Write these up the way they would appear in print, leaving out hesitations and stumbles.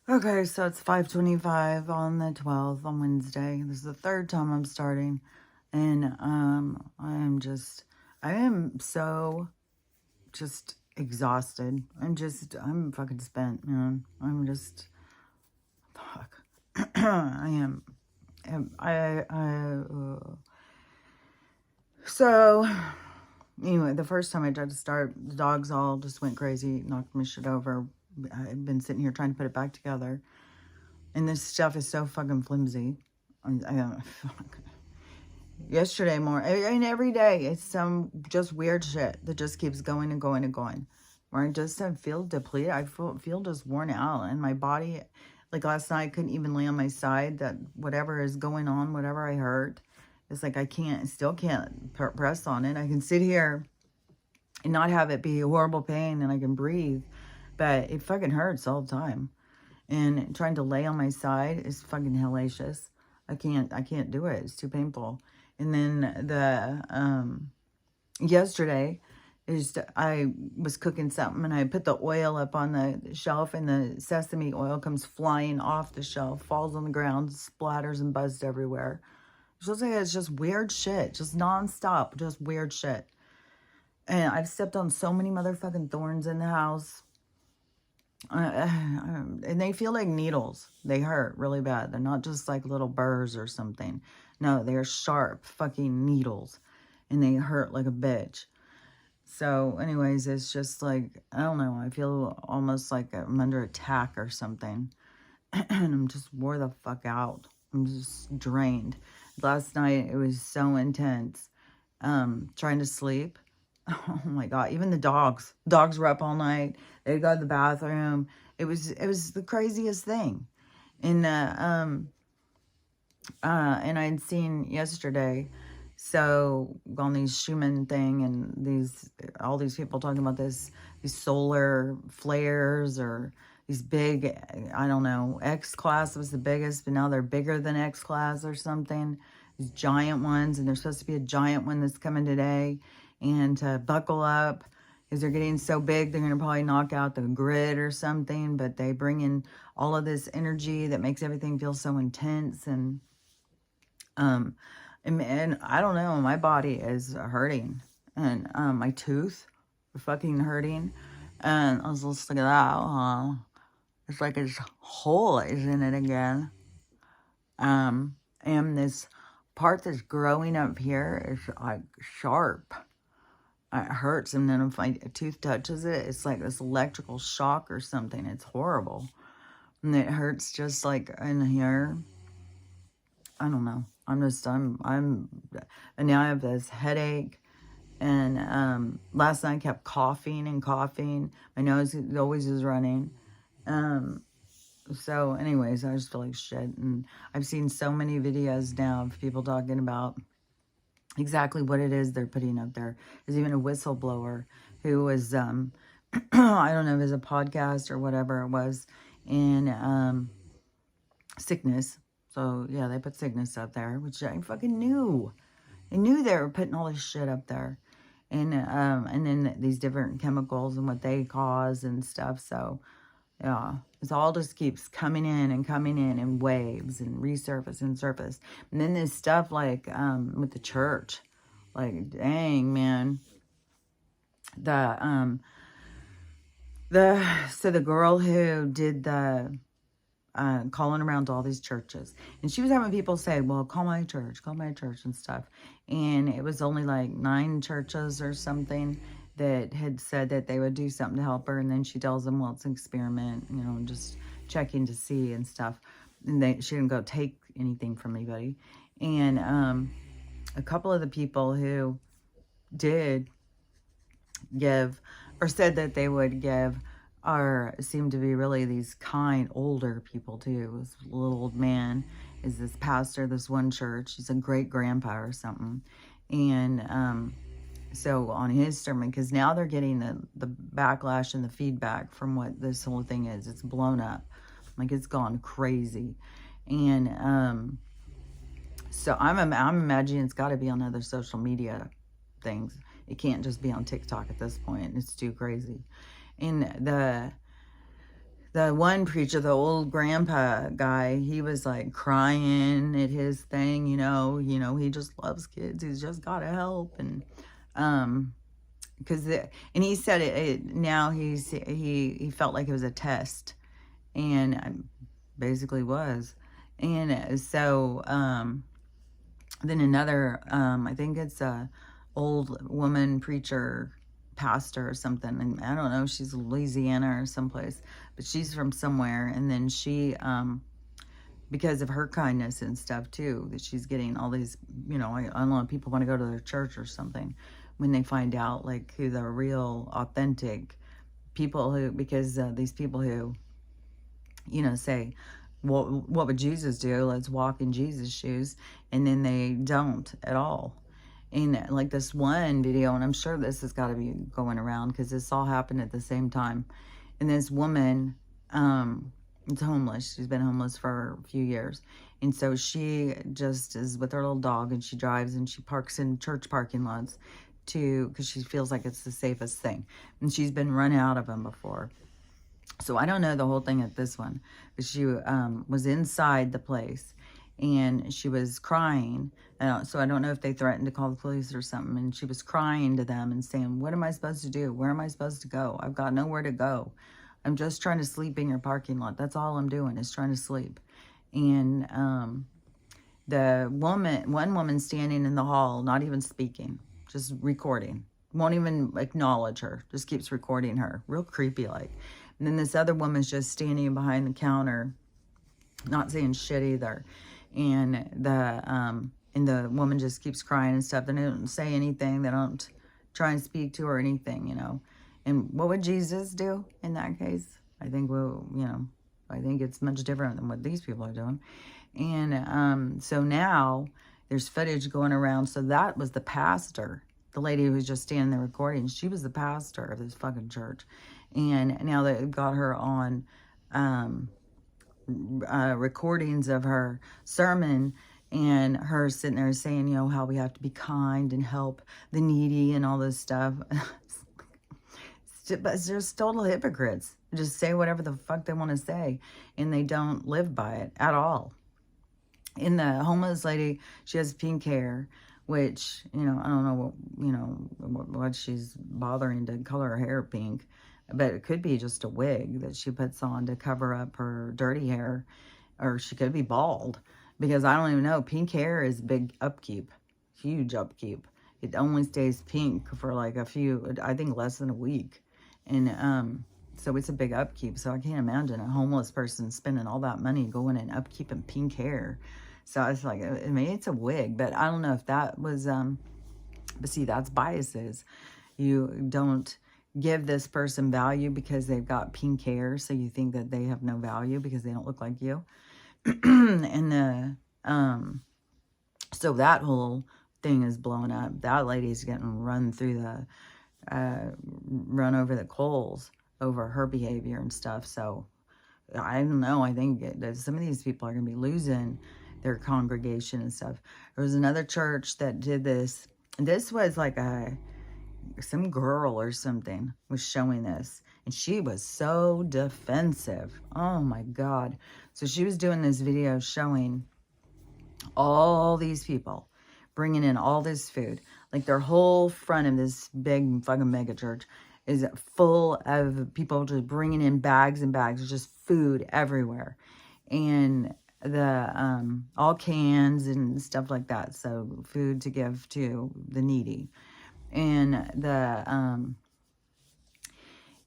Okay, so it's 5:25 on the 12th on Wednesday. This is the third time I'm starting. And I am so just exhausted. I'm fucking spent, man. Fuck. I am. So, anyway, the first time I tried to start, the dogs all just went crazy, knocked my shit over. I've been sitting here trying to put it back together. And this stuff is so fucking flimsy. Fuck. Yesterday and every day, it's some just weird shit that just keeps going and going and going. Where I feel depleted. I feel just worn out. And my body, like last night, I couldn't even lay on my side. That whatever is going on, whatever I hurt, it's like still can't press on it. I can sit here and not have it be horrible pain and I can breathe. But it fucking hurts all the time. And trying to lay on my side is fucking hellacious. I can't do it. It's too painful. And then yesterday I was cooking something and I put the oil up on the shelf and the sesame oil comes flying off the shelf, falls on the ground, splatters and buzzed everywhere. It's just weird shit, just nonstop, just weird shit. And I've stepped on so many motherfucking thorns in the house. And they feel like needles. They hurt really bad. They're not just like little burrs or something. No, they're sharp fucking needles. And they hurt like a bitch. So anyways, it's just like, I don't know. I feel almost like I'm under attack or something. And I'm just wore the fuck out. I'm just drained. Last night, it was so intense. Trying to sleep. Oh my God, even the dogs. Dogs were up all night. They'd go to the bathroom. It was the craziest thing. And and I'd seen yesterday, so on these Schumann thing and all these people talking about these solar flares or these big, I don't know, X class was the biggest, but now they're bigger than X class or something. These giant ones, and there's supposed to be a giant one that's coming today. And to buckle up, because they're getting so big, they're going to probably knock out the grid or something. But they bring in all of this energy that makes everything feel so intense. And I don't know, my body is hurting. And my tooth are fucking hurting. And I was just like, that. It's like this hole is in it again. And this part that's growing up here is like sharp. It hurts, and then if my tooth touches it, it's like this electrical shock or something. It's horrible. And it hurts just like in here. I don't know. And now I have this headache. And last night I kept coughing and coughing. My nose always is running. So anyways, I just feel like shit. And I've seen so many videos now of people talking about exactly what it is they're putting up there. There's even a whistleblower who was, I don't know if it was a podcast or whatever it was, in sickness. So, yeah, they put sickness up there, which I fucking knew. I knew they were putting all this shit up there. And then these different chemicals and what they cause and stuff. So, yeah, it all just keeps coming in waves and resurface and surface. And then this stuff like with the church, like dang man, the girl who did the calling around to all these churches, and she was having people say, well, call my church and stuff, and it was only like 9 churches or something that had said that they would do something to help her. And then she tells them, well, it's an experiment, just checking to see and stuff. And she didn't go take anything from anybody. And a couple of the people who did give or said that they would give seem to be really these kind older people too. This little old man is this pastor, this one church. He's a great grandpa or something. And so on his sermon, because now they're getting the backlash and the feedback from what this whole thing is. It's blown up. Like, it's gone crazy. And so I'm imagining it's got to be on other social media things. It can't just be on TikTok at this point. It's too crazy. And the the one preacher, the old grandpa guy, he was like crying at his thing, he just loves kids. He's just got to help. And, and he said now he felt like it was a test, and basically was. And so, then another, I think it's a old woman preacher, pastor or something, and I don't know, she's Louisiana or someplace, but she's from somewhere. And then she, because of her kindness and stuff too, that she's getting all these, I don't know, people want to go to their church or something when they find out like who the real authentic people who, because these people who, say, well, what would Jesus do? Let's walk in Jesus' shoes. And then they don't at all. And like this one video, and I'm sure this has got to be going around because this all happened at the same time. And this woman is homeless. She's been homeless for a few years. And so she just is with her little dog, and she drives and she parks in church parking lots because she feels like it's the safest thing. And she's been run out of them before. So I don't know the whole thing at this one, but she was inside the place, and she was crying. So I don't know if they threatened to call the police or something. And she was crying to them and saying, what am I supposed to do? Where am I supposed to go? I've got nowhere to go. I'm just trying to sleep in your parking lot. That's all I'm doing, is trying to sleep. And one woman standing in the hall, not even speaking, just recording. Won't even acknowledge her. Just keeps recording her. Real creepy like. And then this other woman's just standing behind the counter, not saying shit either. And the woman just keeps crying and stuff. They don't say anything. They don't try and speak to her or anything, And what would Jesus do in that case? I think I think it's much different than what these people are doing. And so now there's footage going around. So that was the pastor. The lady who was just standing there recording, she was the pastor of this fucking church. And now they've got her on recordings of her sermon, and her sitting there saying, how we have to be kind and help the needy and all this stuff. But it's just total hypocrites. Just say whatever the fuck they want to say, and they don't live by it at all. And the homeless lady, she has pink hair, which, I don't know what she's bothering to color her hair pink. But it could be just a wig that she puts on to cover up her dirty hair. Or she could be bald. Because I don't even know. Pink hair is big upkeep. Huge upkeep. It only stays pink for like I think less than a week. And so it's a big upkeep. So I can't imagine a homeless person spending all that money going and upkeeping pink hair. So it's like, it's a wig. But I don't know if that was... but see, that's biases. You don't give this person value because they've got pink hair, so you think that they have no value because they don't look like you. And so that whole thing is blowing up. That lady's getting run over the coals over her behavior and stuff. So I don't know. I think that some of these people are going to be losing their congregation and stuff. There was another church that did this. This was like some girl or something was showing this, and she was so defensive. Oh my God. So she was doing this video showing all these people bringing in all this food. Like their whole front of this big fucking mega church is full of people just bringing in bags and bags. There's just food everywhere. And all cans and stuff like that. So food to give to the needy. And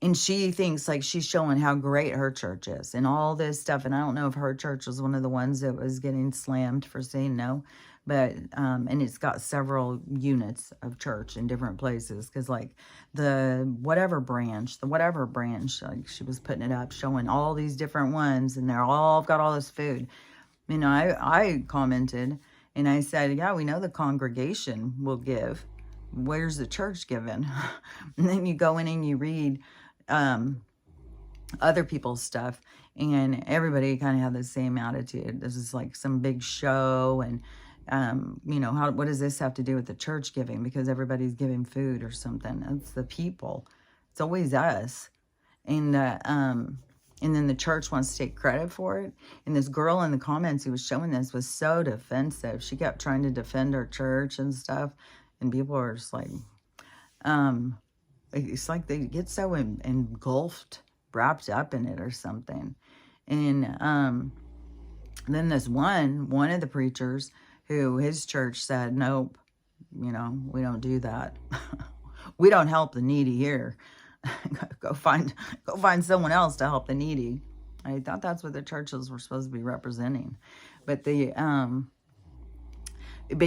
and she thinks like she's showing how great her church is and all this stuff. And I don't know if her church was one of the ones that was getting slammed for saying no, but and it's got several units of church in different places, because like the whatever branch, like she was putting it up showing all these different ones, and they're all got all this food. I commented and I said, yeah, we know the congregation will give. Where's the church giving? And then you go in and you read other people's stuff, and everybody kind of had the same attitude. This is like some big show, and what does this have to do with the church giving? Because everybody's giving food or something. It's the people. It's always us. And And then the church wants to take credit for it. And this girl in the comments who was showing this was so defensive. She kept trying to defend her church and stuff. And people are just like, it's like they get so engulfed, wrapped up in it or something. And then this one of the preachers who his church said, nope, we don't do that. We don't help the needy here. go find someone else to help the needy. I thought that's what the churches were supposed to be representing. But but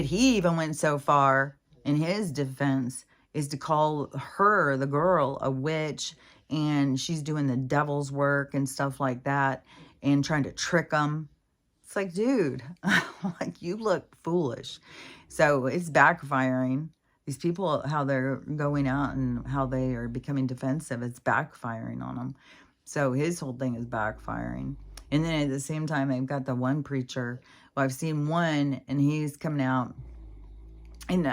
he even went so far in his defense is to call her, the girl, a witch, and she's doing the devil's work and stuff like that, and trying to trick them. It's like, dude, like, you look foolish. So it's backfiring. These people, how they're going out and how they are becoming defensive, it's backfiring on them. So his whole thing is backfiring. And then at the same time, they've got the one preacher. Well, I've seen one, and he's coming out. And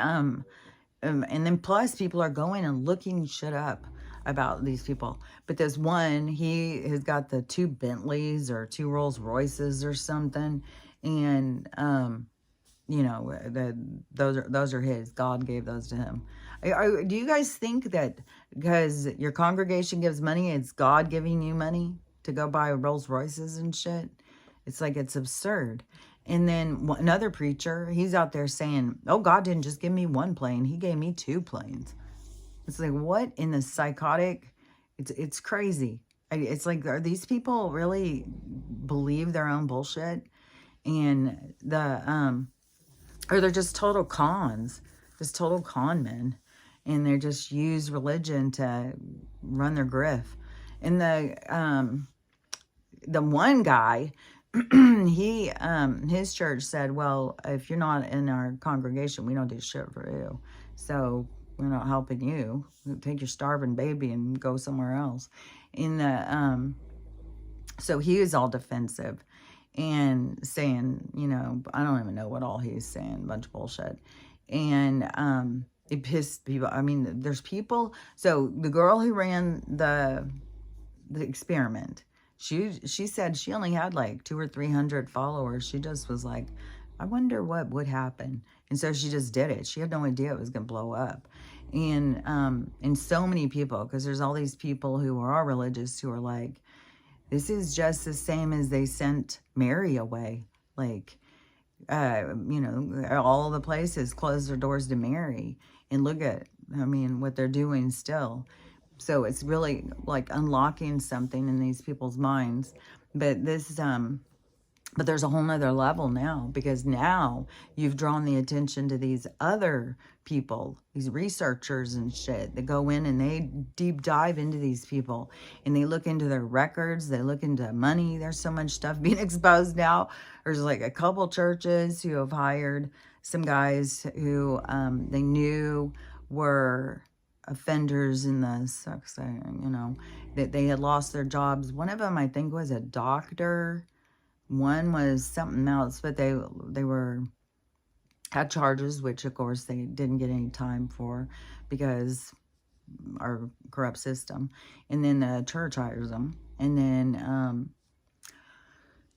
then plus people are going and looking shit up about these people. But there's one, he has got the 2 Bentleys or 2 Rolls Royces or something. And, those are his. God gave those to him. Do you guys think that because your congregation gives money, it's God giving you money to go buy Rolls Royces and shit? It's like, it's absurd. And then another preacher, he's out there saying, oh, God didn't just give me 1 plane. He gave me 2 planes. It's like, what in the psychotic? It's crazy. It's like, are these people really believe their own bullshit? And or they're just total cons, just total con men. And they just use religion to run their grift. And the one guy, his church said, well, if you're not in our congregation, we don't do shit for you. So we're not helping you. Take your starving baby and go somewhere else. So he was all defensive and saying, I don't even know what all he's saying, a bunch of bullshit. And it pissed people. I mean, there's people. So the girl who ran the experiment, she said she only had like 200 or 300 followers. She just was like, I wonder what would happen. And so she just did it. She had no idea it was going to blow up. And so many people, because there's all these people who are all religious who are like, this is just the same as they sent Mary away. Like, all the places closed their doors to Mary. And look at, what they're doing still. So it's really like unlocking something in these people's minds. But but there's a whole nother level now, because now you've drawn the attention to these other people, these researchers and shit that go in and they deep dive into these people and they look into their records. They look into money. There's so much stuff being exposed now. There's like a couple churches who have hired some guys who they knew were offenders in the sex, that they had lost their jobs. One of them, I think, was a doctor. One was something else, but they had charges, which of course they didn't get any time for because our corrupt system. And then the church hires them. And then,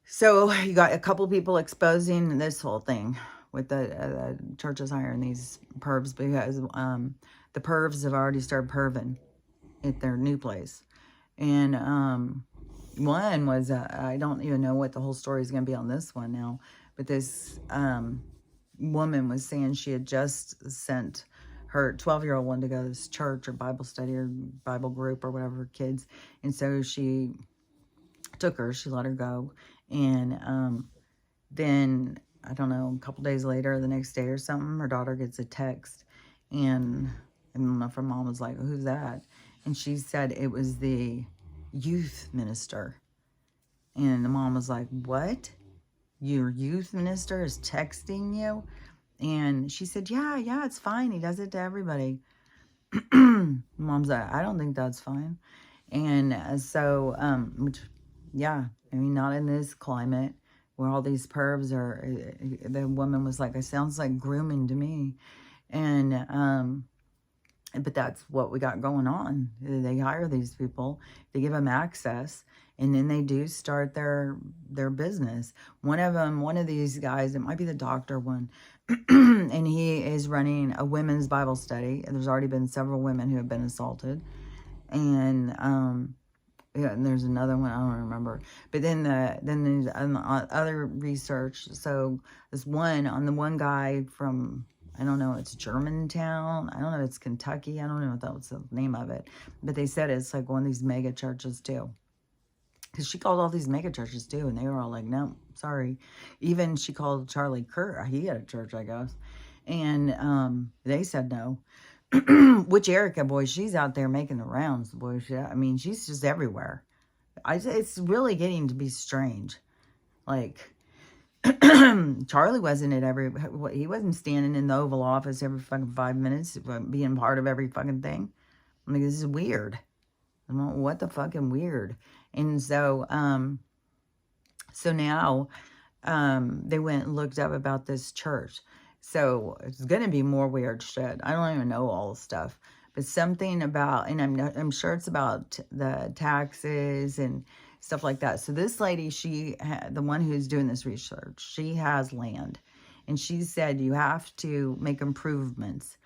so you got a couple people exposing this whole thing with the churches hiring these pervs, because the pervs have already started perving at their new place. And one was, I don't even know what the whole story is going to be on this one now, but this woman was saying she had just sent her 12-year-old one to go to this church or Bible study or Bible group or whatever, kids. And so she took her, she let her go. And then, I don't know, a couple days later, the next day or something, her daughter gets a text. And I don't know if her mom was like, who's that? And she said it was the youth minister. And the mom was like, what? Your youth minister is texting you? And she said, yeah, it's fine. He does it to everybody. Mom's like, I don't think that's fine. And so, not in this climate where all these pervs are. The woman was like, it sounds like grooming to me. And, but that's what we got going on. They hire these people, they give them access, And then they do start their business. One of these guys, it might be the doctor one, and he is running a women's Bible study. And there's already been several women who have been assaulted. And yeah, and there's another one, I don't remember. But then there's other research. So this one on the one guy from, I don't know, it's Germantown. I don't know, it's Kentucky. I don't know what that was the name of it. But they said it's like one of these mega churches too. Because she called all these mega churches too, and they were all like, no, sorry. Even she called Charlie Kirk. He had a church, I guess. And they said no. Which Erica, boy, she's out there making the rounds, boy. I mean, she's just everywhere. It's really getting to be strange. Like, Charlie wasn't he wasn't standing in the Oval Office every fucking 5 minutes, being part of every fucking thing. I mean, this is weird. I don't know what the fucking weird. And so, so now, they went and looked up about this church. So it's going to be more weird shit. I don't even know all the stuff, but something about, and I'm sure it's about the taxes and stuff like that. So this lady, the one who's doing this research, she has land, and she said you have to make improvements,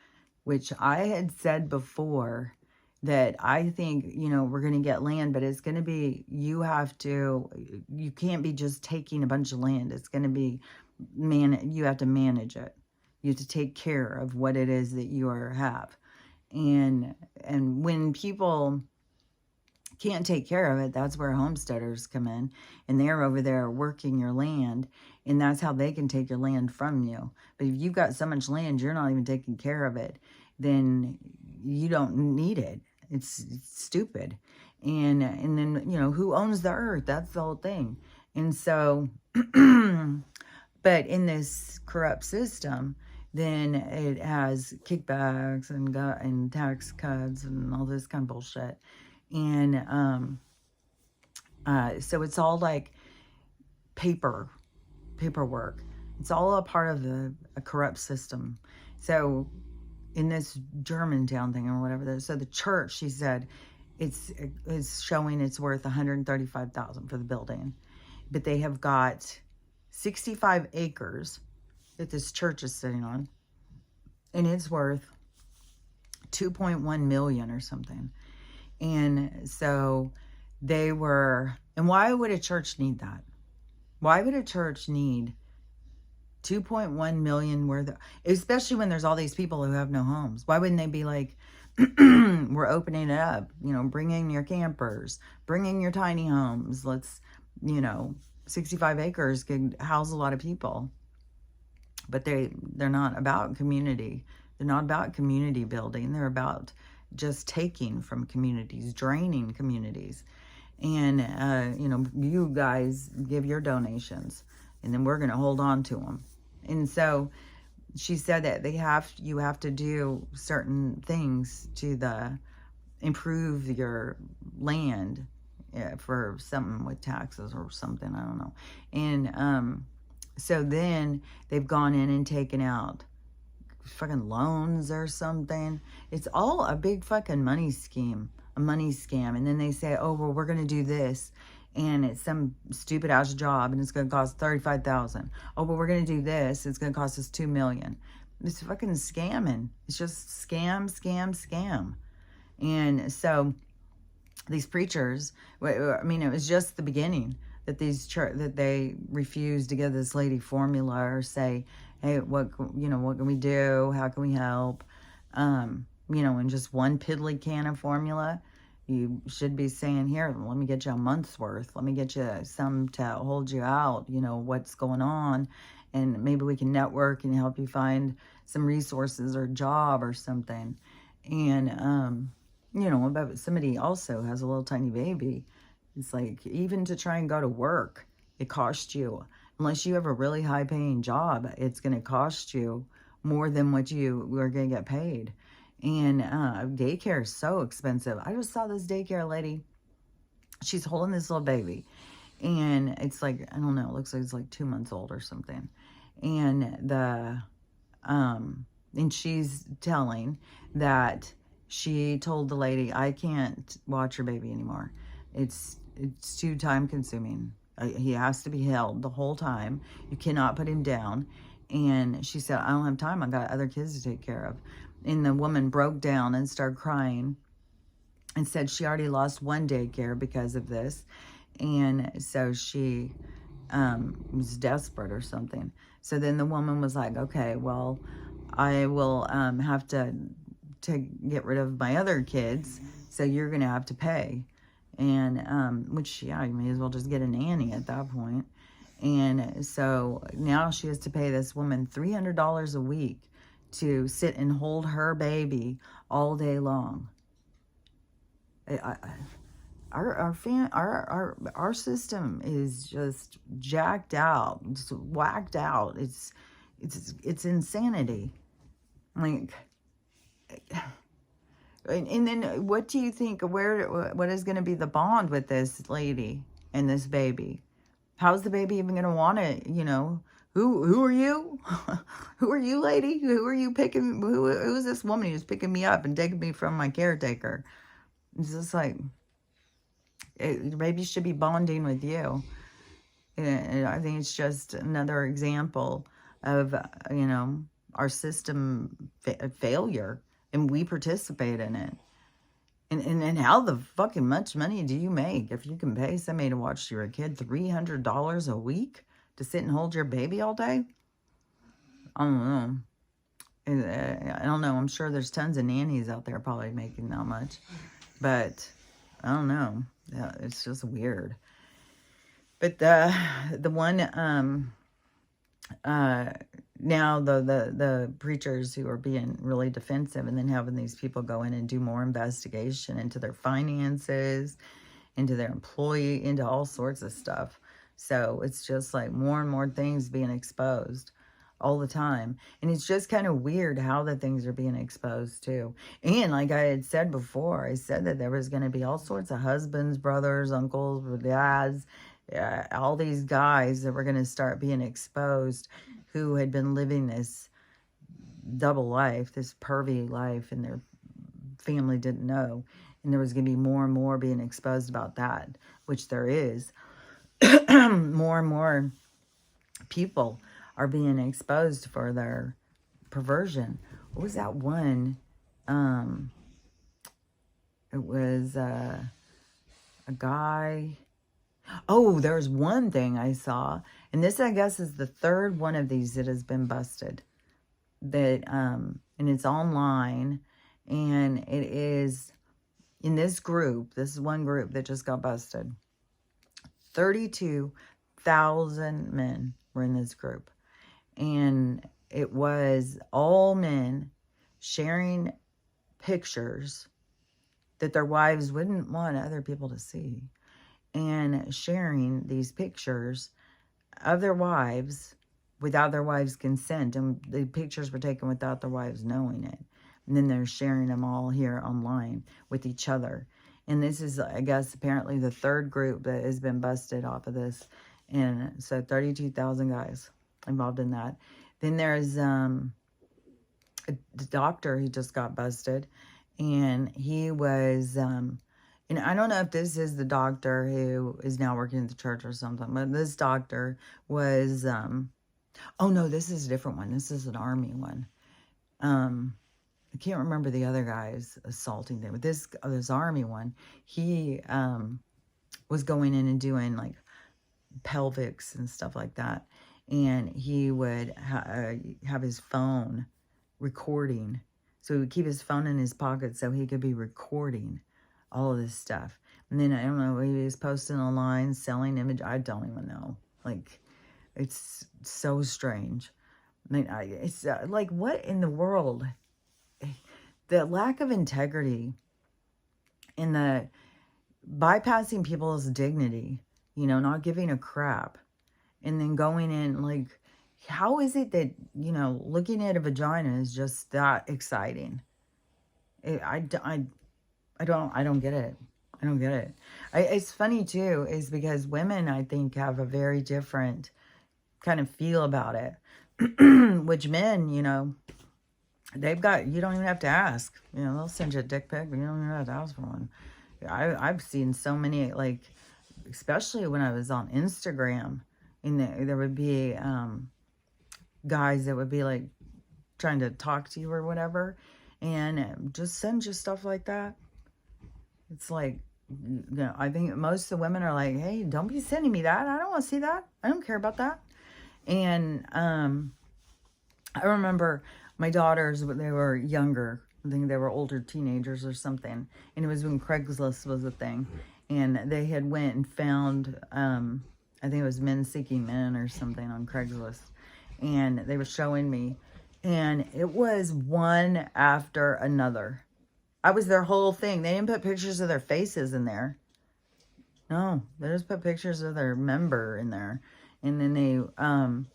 which I had said before that I think, we're going to get land, but it's going to be, you can't be just taking a bunch of land. It's going to be, you have to manage it. You have to take care of what it is that you have. And when people can't take care of it, that's where homesteaders come in, and they're over there working your land, and that's how they can take your land from you. But if you've got so much land, you're not even taking care of it, then you don't need it. It's stupid. And then, who owns the earth? That's the whole thing. And so, but in this corrupt system, then it has kickbacks and tax cuts and all this kind of bullshit. And so it's all like paperwork. It's all a part of a corrupt system. So in this Germantown thing or whatever, so the church, she said, it's showing it's worth $135,000 for the building, but they have got 65 acres that this church is sitting on, and it's worth $2.1 million or something. And so and why would a church need that? Why would a church need 2.1 million worth of, especially when there's all these people who have no homes? Why wouldn't they be like, we're opening it up, bring in your campers, bring in your tiny homes. Let's, 65 acres could house a lot of people. But they're not about community. They're not about community building. They're about just taking from communities, draining communities. And, you guys give your donations, and then we're going to hold on to them. And so she said that you have to do certain things to improve your land for something with taxes or something. I don't know. And, so then they've gone in and taken out fucking loans or something. It's all a big fucking money scam. And then they say, oh, well, we're going to do this, and it's some stupid ass job, and it's going to cost $35,000. Oh, but we're going to do this. It's going to cost us $2 million. It's fucking scamming. It's just scam. And so these preachers, I mean, it was just the beginning that that they refused to give this lady formula or say, hey, what can we do? How can we help? In just one piddly can of formula, you should be saying, here, let me get you a month's worth. Let me get you some to hold you out, what's going on. And maybe we can network and help you find some resources or a job or something. And, but somebody also has a little tiny baby. It's like, even to try and go to work, it costs you. Unless you have a really high-paying job, it's going to cost you more than what you are going to get paid. And daycare is so expensive. I just saw this daycare lady. She's holding this little baby. And it's like, I don't know, it looks like it's like 2 months old or something. And and she's telling that she told the lady, I can't watch your baby anymore. it's too time consuming. He has to be held the whole time. You cannot put him down. And she said, I don't have time. I got other kids to take care of. And the woman broke down and started crying and said she already lost one daycare because of this. And so she was desperate or something. So then the woman was like, okay, well, I will have to get rid of my other kids, so you're going to have to pay. And, which, yeah, you may as well just get a nanny at that point. And so now she has to pay this woman $300 a week to sit and hold her baby all day long. Our system is just jacked out, just whacked out. It's insanity. Like, and then what do you think? What is going to be the bond with this lady and this baby? How's the baby even going to want it? You know, who are you? Who are you, lady? Who are you picking? Who is this woman who's picking me up and taking me from my caretaker? It's just like, maybe should be bonding with you. And I think it's just another example of, you know, our system failure, and we participate in it. And how the fucking much money do you make if you can pay somebody to watch your kid $300 a week to sit and hold your baby all day? I don't know. I don't know. I'm sure there's tons of nannies out there probably making that much. But I don't know. Yeah, it's just weird. But the one now the preachers who are being really defensive, and then having these people go in and do more investigation into their finances, into their employee, into all sorts of stuff. So it's just like more and more things being exposed all the time. And it's just kind of weird how the things are being exposed too. And like I had said before, I said that there was going to be all sorts of husbands, brothers, uncles, dads, all these guys that were going to start being exposed, who had been living this double life, this pervy life, and their family didn't know. And there was going to be more and more being exposed about that, which there is. More and more people are being exposed for their perversion. What was that one? It was a guy. Oh, there's one thing I saw, and this, I guess, is the third one of these that has been busted. That and it's online, and it is in this group. This is one group that just got busted. 32,000 men were in this group. And it was all men sharing pictures that their wives wouldn't want other people to see. And sharing these pictures of their wives without their wives' consent. And the pictures were taken without their wives knowing it. And then they're sharing them all here online with each other. And this is, I guess, apparently the third group that has been busted off of this. And so 32,000 guys involved in that. Then there's the doctor who just got busted, and he was and I don't know if this is the doctor who is now working at the church or something, but this doctor was oh no, this is a different one. This is an army one. I can't remember the other guys assaulting them, but this army one, he was going in and doing like pelvics and stuff like that. And he would have his phone recording. So he would keep his phone in his pocket so he could be recording all of this stuff. And then, I don't know, he was posting online, selling image. I don't even know. Like, it's so strange. I mean, it's like, what in the world? The lack of integrity and the bypassing people's dignity, you know, not giving a crap. And then going in, like, how is it that, you know, looking at a vagina is just that exciting? I don't get it. I don't get it. It's funny, too, is because women, I think, have a very different kind of feel about it. Which men, you know, they've got, you don't even have to ask. You know, they'll send you a dick pic, but you don't even have to ask for one. I've seen so many, like, especially when I was on Instagram, and there would be guys that would be like trying to talk to you or whatever, and just send you stuff like that. It's like, you know, I think most of the women are like, hey, don't be sending me that. I don't want to see that. I don't care about that. And I remember my daughters, when they were younger, I think they were older teenagers or something, and it was when Craigslist was a thing, and they had went and found, I think it was Men Seeking Men or something on Craigslist, and they were showing me, and it was one after another. I was their whole thing. They didn't put pictures of their faces in there. No, they just put pictures of their member in there, and then they, and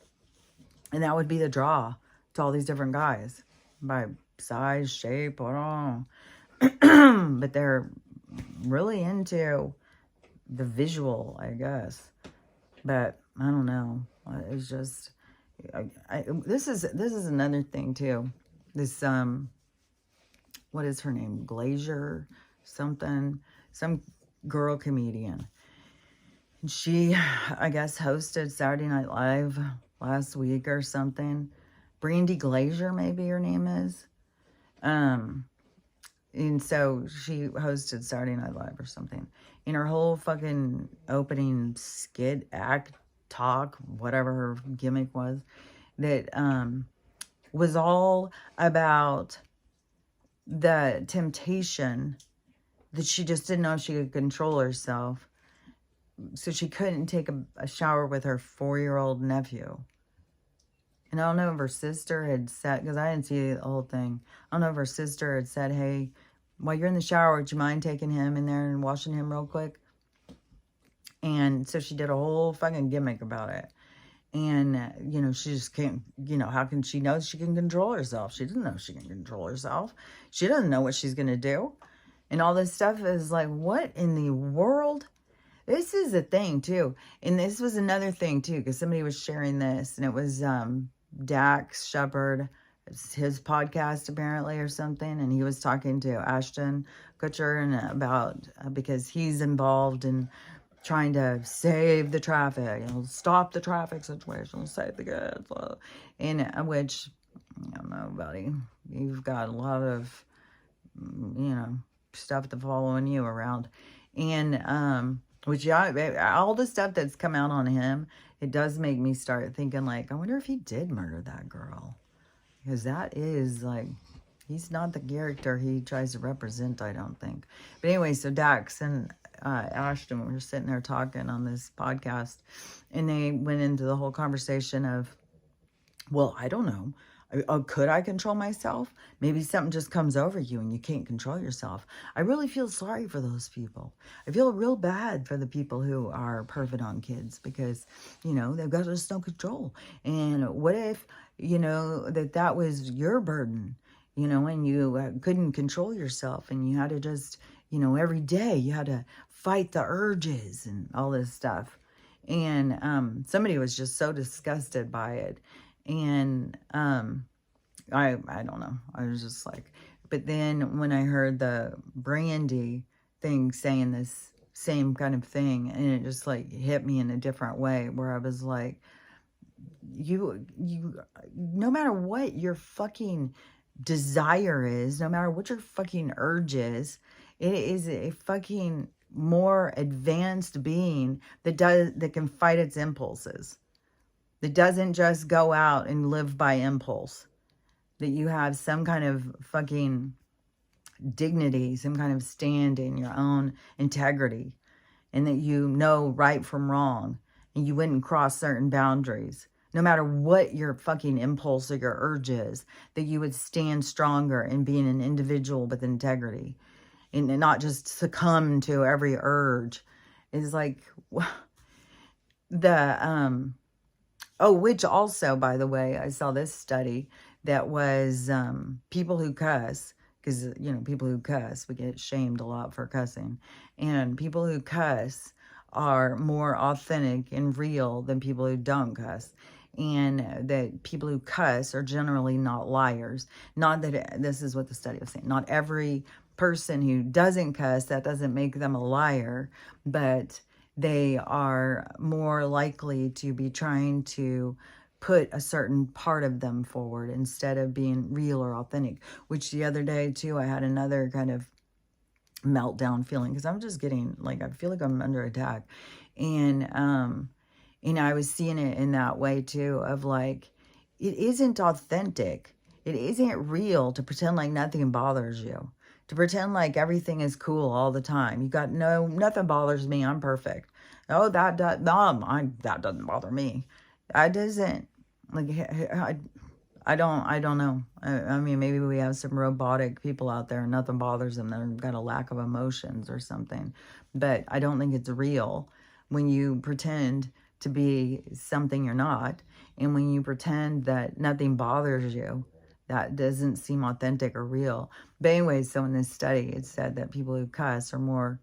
that would be the draw to all these different guys by size, shape, I don't know. But they're really into the visual, I guess. But I don't know. It's just, this is another thing too. This what is her name? Glacier something, some girl comedian. And she, I guess, hosted Saturday Night Live last week or something. Brandy Glacier, maybe her name is. And so she hosted Saturday Night Live or something. In her whole fucking opening skit, act, talk, whatever her gimmick was, that was all about the temptation that she just didn't know if she could control herself. So she couldn't take a shower with her 4-year-old nephew. And I don't know if her sister had said, because I didn't see the whole thing. I don't know if her sister had said, hey, while you're in the shower, would you mind taking him in there and washing him real quick? And so she did a whole fucking gimmick about it. And, you know, she just can't, you know, how can she know she can control herself? She doesn't know she can control herself. She doesn't know what she's going to do. And all this stuff is like, what in the world? This is a thing, too. And this was another thing, too, because somebody was sharing this. And it was Dax Shepard. It's his podcast, apparently, or something. And he was talking to Ashton Kutcher and about, because he's involved in trying to save the traffic, you know, stop the traffic situation, save the kids. In which, I don't know, buddy, you've got a lot of, you know, stuff to following you around. And, which, yeah, all the stuff that's come out on him, it does make me start thinking, like, I wonder if he did murder that girl. Because that is, like, he's not the character he tries to represent, I don't think. But anyway, so Dax and Ashton were sitting there talking on this podcast, and they went into the whole conversation of, well, I don't know. Could I control myself? Maybe something just comes over you and you can't control yourself. I really feel sorry for those people. I feel real bad for the people who are perfect on kids because, you know, they've got just no control. And what if, you know, that was your burden, you know, and you couldn't control yourself and you had to just, you know, every day you had to fight the urges and all this stuff. And somebody was just so disgusted by it. And I don't know. I was just like, but then when I heard the Brandy thing saying this same kind of thing, and it just like hit me in a different way where I was like, you no matter what your fucking desire is, no matter what your fucking urge is, it is a fucking more advanced being that can fight its impulses. That doesn't just go out and live by impulse. That you have some kind of fucking dignity, some kind of stand in your own integrity. And that you know right from wrong. And you wouldn't cross certain boundaries. No matter what your fucking impulse or your urge is. That you would stand stronger in being an individual with integrity. And not just succumb to every urge. It's like the which also, by the way, I saw this study that was people who cuss, because, you know, people who cuss, we get shamed a lot for cussing, and people who cuss are more authentic and real than people who don't cuss, and that people who cuss are generally not liars. Not that this is what the study was saying. Not every person who doesn't cuss, that doesn't make them a liar, but they are more likely to be trying to put a certain part of them forward instead of being real or authentic. Which the other day too, I had another kind of meltdown feeling because I'm just getting like, I feel like I'm under attack. And I was seeing it in that way too, of like, it isn't authentic. It isn't real to pretend like nothing bothers you. To pretend like everything is cool all the time. You got nothing bothers me. I'm perfect. Oh, that doesn't bother me. That doesn't, like, I don't know. I mean, maybe we have some robotic people out there and nothing bothers them. They've got a lack of emotions or something. But I don't think it's real when you pretend to be something you're not. And when you pretend that nothing bothers you, that doesn't seem authentic or real. But anyways, so in this study, it said that people who cuss are more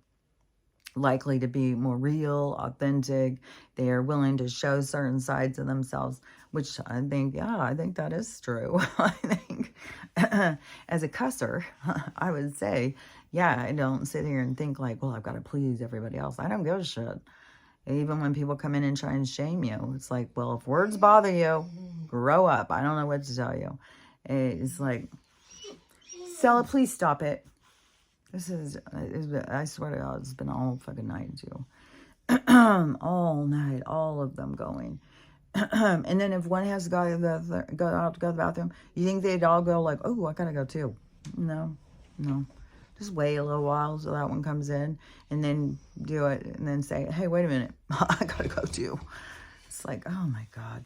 likely to be more real, authentic. They are willing to show certain sides of themselves, which I think, yeah, I think that is true. I think as a cusser, I would say, yeah, I don't sit here and think like, well, I've got to please everybody else. I don't give a shit. Even when people come in and try and shame you, it's like, well, if words bother you, grow up. I don't know what to tell you. It's like, Stella, please stop it. I swear to God, it's been all fucking night too. All night, all of them going. And then if one has to go out to the bathroom, you think they'd all go like, oh, I gotta go too. No. Just wait a little while so that one comes in and then do it and then say, hey, wait a minute. I gotta go too. It's like, oh my God.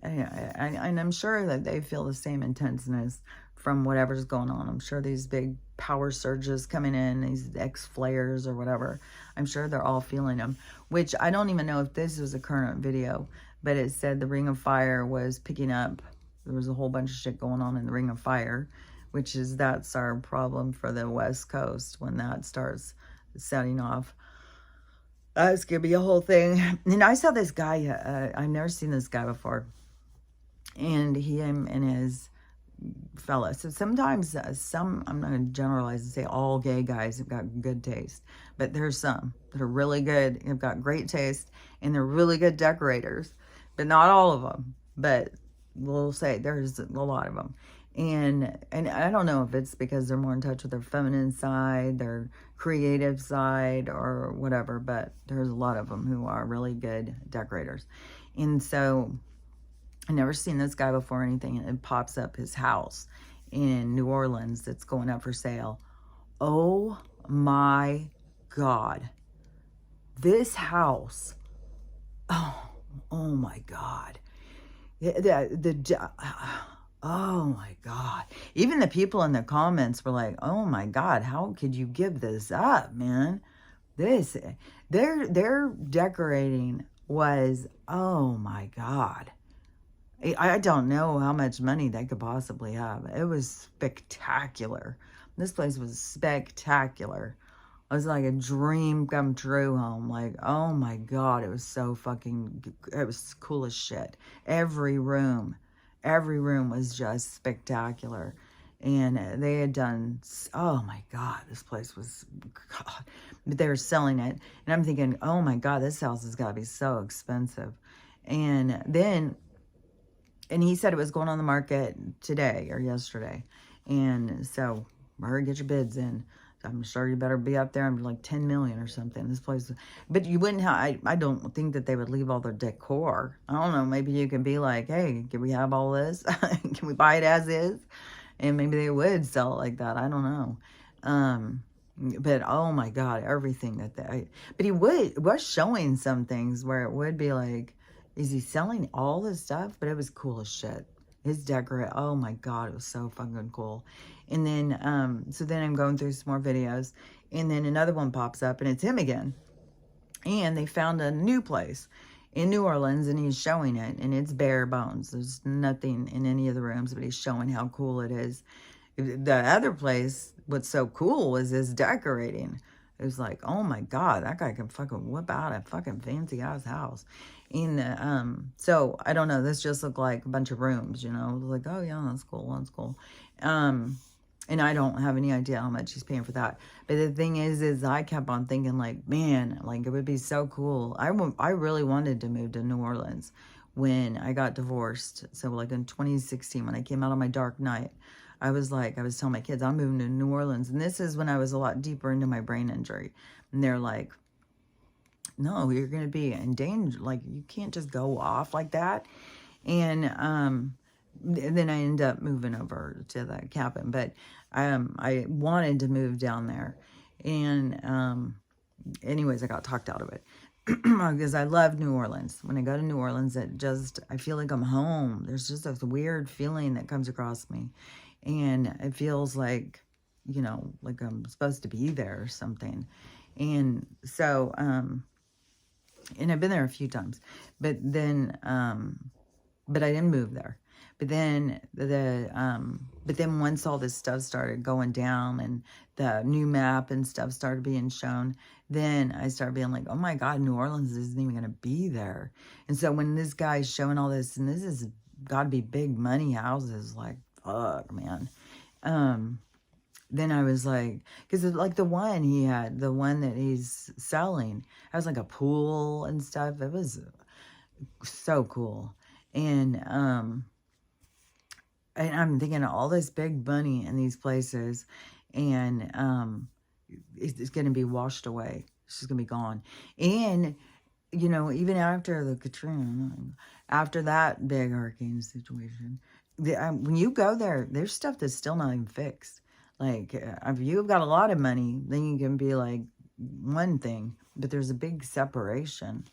And I'm sure that they feel the same intenseness from whatever's going on. I'm sure these big power surges coming in, these X-flares or whatever, I'm sure they're all feeling them, which I don't even know if this was a current video, but it said the Ring of Fire was picking up. There was a whole bunch of shit going on in the Ring of Fire, which is, that's our problem for the West Coast when that starts setting off. It's going to be a whole thing. And I saw this guy, I've never seen this guy before. And him and his fella. So sometimes I'm not going to generalize and say all gay guys have got good taste. But there's some that are really good, have got great taste, and they're really good decorators. But not all of them. But we'll say there's a lot of them. And I don't know if it's because they're more in touch with their feminine side, their creative side, or whatever. But there's a lot of them who are really good decorators. And so I've never seen this guy before or anything, and it pops up his house in New Orleans that's going up for sale. Oh my God. This house. Oh my God. Oh my God. Even the people in the comments were like, oh my God, how could you give this up, man? Their decorating was, oh my God. I don't know how much money they could possibly have. It was spectacular. This place was spectacular. It was like a dream come true home. Like, oh my God, it was so fucking, it was cool as shit. Every room was just spectacular. And they had done, oh my God, this place was, God. But they were selling it. And I'm thinking, oh my God, this house has got to be so expensive. And then, and he said it was going on the market today or yesterday. And so, hurry, get your bids in. I'm sure you better be up there and like 10 million or something. This place, but you wouldn't have, I don't think that they would leave all their decor. I don't know. Maybe you can be like, hey, can we have all this? Can we buy it as is? And maybe they would sell it like that. I don't know. But oh my God, everything that but he was showing some things where it would be like, is he selling all this stuff? But it was cool as shit. His decorate, oh my God, it was so fucking cool. And then, so then I'm going through some more videos, and then another one pops up, and it's him again. And they found a new place in New Orleans, and he's showing it, and it's bare bones. There's nothing in any of the rooms, but he's showing how cool it is. The other place, what's so cool is his decorating. It was like, oh my God, that guy can fucking whip out a fucking fancy ass house. And so I don't know, this just looked like a bunch of rooms, you know, like, oh yeah, that's cool. And I don't have any idea how much he's paying for that. But the thing is I kept on thinking, like, man, like, it would be so cool. I really wanted to move to New Orleans when I got divorced. So, like, in 2016, when I came out on my dark night, I was telling my kids, I'm moving to New Orleans. And this is when I was a lot deeper into my brain injury. And they're like, no, you're going to be in danger. Like, you can't just go off like that. And then I ended up moving over to the cabin. But I wanted to move down there. And anyways, I got talked out of it. Because I love New Orleans. When I go to New Orleans, I feel like I'm home. There's just this weird feeling that comes across me. And it feels like, you know, like I'm supposed to be there or something. And so, and I've been there a few times, but then, but I didn't move there. But then but then once all this stuff started going down and the new map and stuff started being shown, then I started being like, oh my God, New Orleans isn't even going to be there. And so when this guy's showing all this, and this has got to be big money houses, like, fuck, man. Then I was like, because like the one he had, the one that he's selling, I was like a pool and stuff. It was so cool. And I'm thinking of all this big money in these places, and it's going to be washed away. It's just going to be gone. And, you know, even after the Katrina, after that big hurricane situation, when you go there, there's stuff that's still not even fixed. Like, if you've got a lot of money, then you can be like one thing, but there's a big separation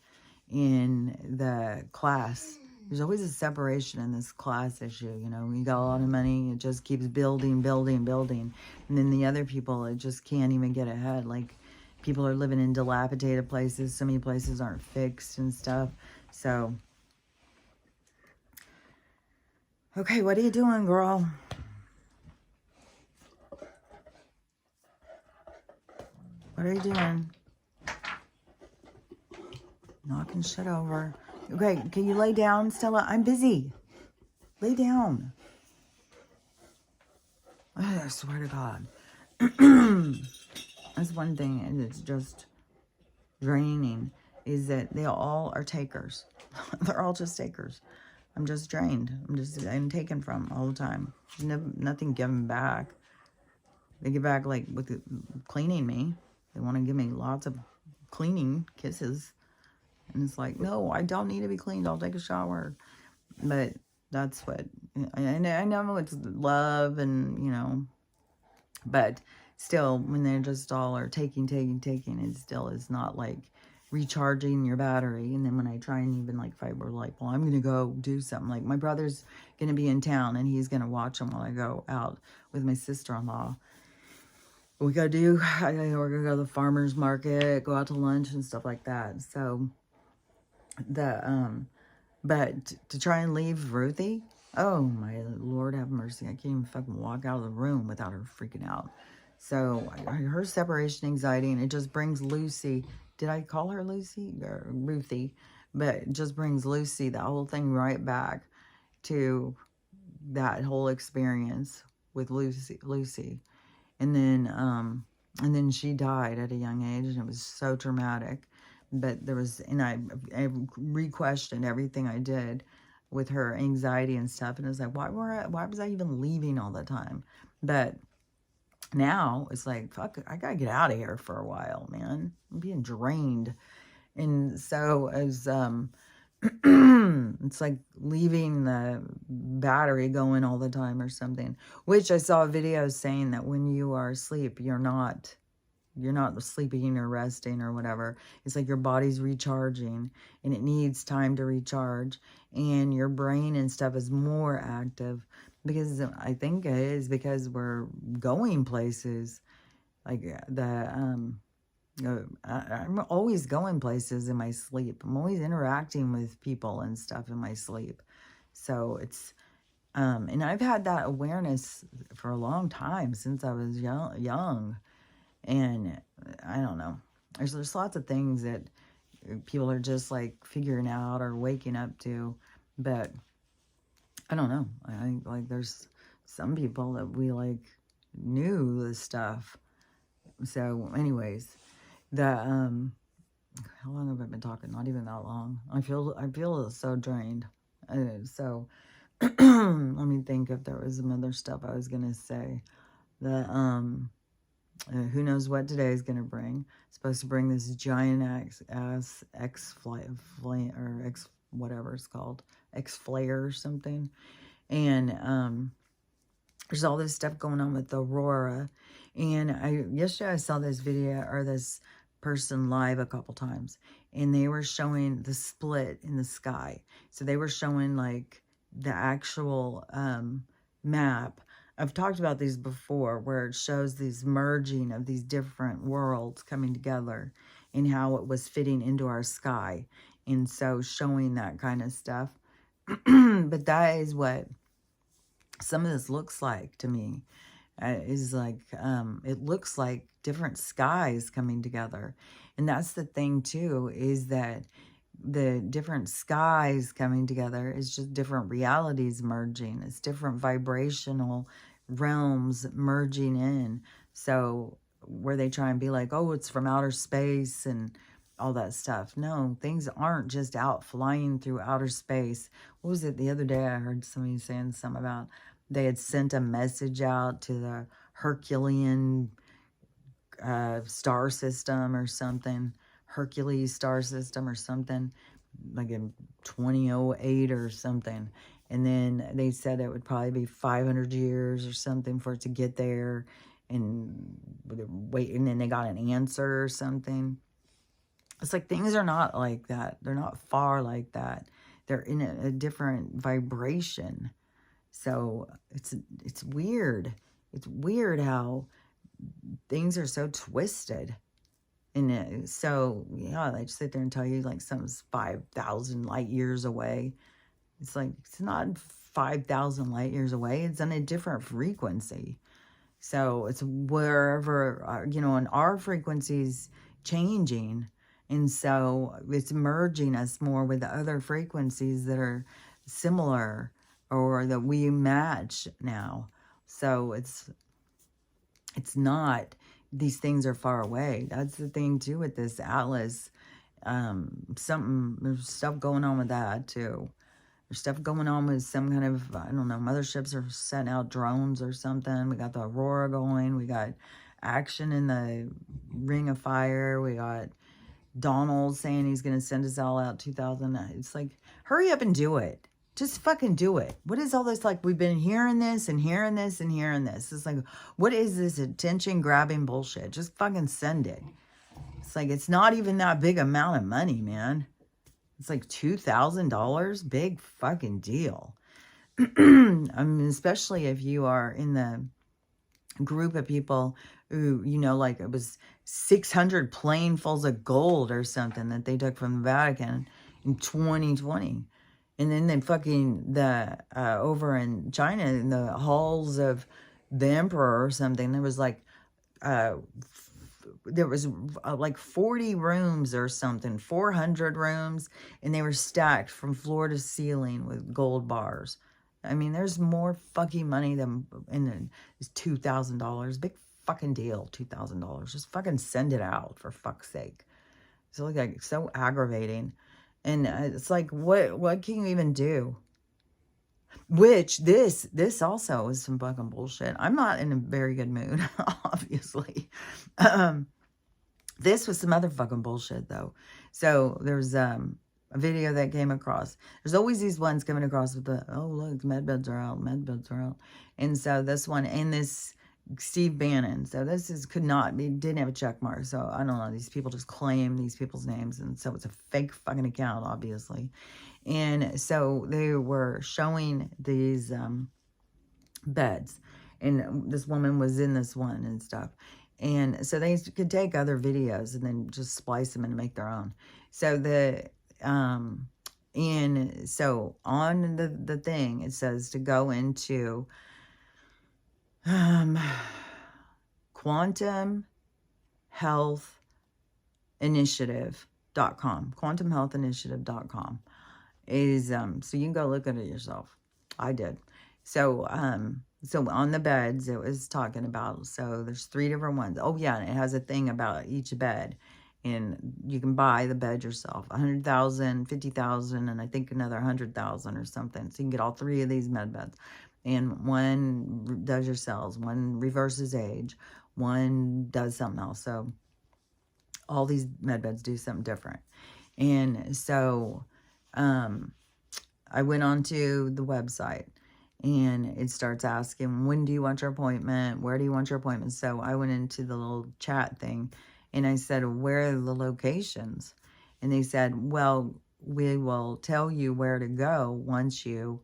in the class. There's always a separation in this class issue, you know. You got a lot of money, it just keeps building, building, building. And then the other people, it just can't even get ahead. Like, people are living in dilapidated places. So many places aren't fixed and stuff. So, okay, what are you doing, girl? What are you doing? Knocking shit over. Okay, can you lay down, Stella? I'm busy. Lay down. I swear to God. That's one thing, and it's just draining, is that they all are takers. They're all just takers. I'm just drained. I'm taken from all the time. Nothing given back. They give back, like, with cleaning me. They want to give me lots of cleaning kisses. And it's like, no, I don't need to be cleaned. I'll take a shower. But that's what, I know it's love and, you know, but still, when they just all are taking, it still is not like recharging your battery. And then when I try and even like fight, we're like, well, I'm going to go do something. Like, my brother's going to be in town and he's going to watch them while I go out with my sister-in-law. We're going to go to the farmer's market, go out to lunch and stuff like that. So, but to try and leave Ruthie, oh my Lord have mercy. I can't even fucking walk out of the room without her freaking out. So her separation anxiety, and it just brings Lucy, did I call her Lucy or Ruthie? But it just brings Lucy, that whole thing, right back to that whole experience with Lucy. And then she died at a young age, and it was so traumatic. But there was, and I re-questioned everything I did with her anxiety and stuff. And it was like, why was I even leaving all the time? But now it's like, fuck, I gotta get out of here for a while, man. I'm being drained. And so as, it's like leaving the battery going all the time or something, which I saw videos saying that when you are asleep, you're not sleeping or resting or whatever. It's like your body's recharging and it needs time to recharge, and your brain and stuff is more active, because I think it is because we're going places. Like I'm always going places in my sleep. I'm always interacting with people and stuff in my sleep. So it's, and I've had that awareness for a long time, since I was young. And I don't know. There's lots of things that people are just like figuring out or waking up to. But I don't know. I think like there's some people that we like knew this stuff. So anyways, the how long have I been talking? Not even that long. I feel so drained. So let me think if there was some other stuff I was gonna say. The who knows what today is gonna bring. It's supposed to bring this giant X flame or X whatever it's called, X flare or something. And there's all this stuff going on with the Aurora. And yesterday I saw this video or this person live a couple times, and they were showing the split in the sky. So they were showing like the actual map. I've talked about these before, where it shows these merging of these different worlds coming together and how it was fitting into our sky. And so showing that kind of stuff. But that is what some of this looks like to me. Is like, it looks like different skies coming together. And that's the thing too, is that the different skies coming together is just different realities merging. It's different vibrational realms merging in. So where they try and be like, oh, it's from outer space and all that stuff. No, things aren't just out flying through outer space. What was it the other day? I heard somebody saying something about they had sent a message out to the Herculean star system or something. Hercules star system or something. Like in 2008 or something. And then they said it would probably be 500 years or something for it to get there. And wait, and then they got an answer or something. It's like things are not like that. They're not far like that. They're in a different vibration. So it's weird. It's weird how things are so twisted. And so, yeah, they just sit there and tell you like something's 5,000 light years away. It's like, it's not 5,000 light years away. It's on a different frequency. So it's wherever, you know, and our frequency's changing. And so it's merging us more with the other frequencies that are similar or that we match now. So it's not, these things are far away. That's the thing too with this Atlas. There's stuff going on with that too. There's stuff going on with some kind of, I don't know, motherships are setting out drones or something. We got the Aurora going. We got action in the Ring of Fire. We got Donald saying he's going to send us all out 2000. It's like, hurry up and do it. Just fucking do it. What is all this? Like, we've been hearing this and hearing this and hearing this. It's like, what is this attention grabbing bullshit? Just fucking send it. It's like, it's not even that big amount of money, man. It's like $2,000. Big fucking deal. I mean, especially if you are in the group of people who, you know, like it was 600 planefuls of gold or something that they took from the Vatican in 2020. And then they fucking, over in China, in the halls of the emperor or something, there was like, like 40 rooms or something, 400 rooms, and they were stacked from floor to ceiling with gold bars. I mean, there's more fucking money than, and it's $2,000. Big fucking deal, $2,000. Just fucking send it out, for fuck's sake. It's like so aggravating. And it's like, what can you even do? Which, this also is some fucking bullshit. I'm not in a very good mood, obviously. This was some other fucking bullshit, though. So, there's a video that came across. There's always these ones coming across with the, oh, look, med beds are out, med beds are out. And so, this one, and this Steve Bannon. So this could not be, didn't have a check mark. So I don't know. These people just claim these people's names. And so it's a fake fucking account, obviously. And so they were showing these beds. And this woman was in this one and stuff. And so they could take other videos and then just splice them and make their own. So so on the thing, it says to go into quantumhealthinitiative.com. Quantumhealthinitiative.com is, so you can go look at it yourself. I did. So, So on the beds, it was talking about, so there's 3 different ones. Oh yeah, and it has a thing about each bed. And you can buy the bed yourself. 100,000, 50,000, and I think another 100,000 or something. So you can get all 3 of these med beds. And one does your cells, one reverses age, one does something else. So all these med beds do something different. And so I went onto the website and it starts asking, when do you want your appointment? Where do you want your appointment? So I went into the little chat thing and I said, where are the locations? And they said, well, we will tell you where to go once you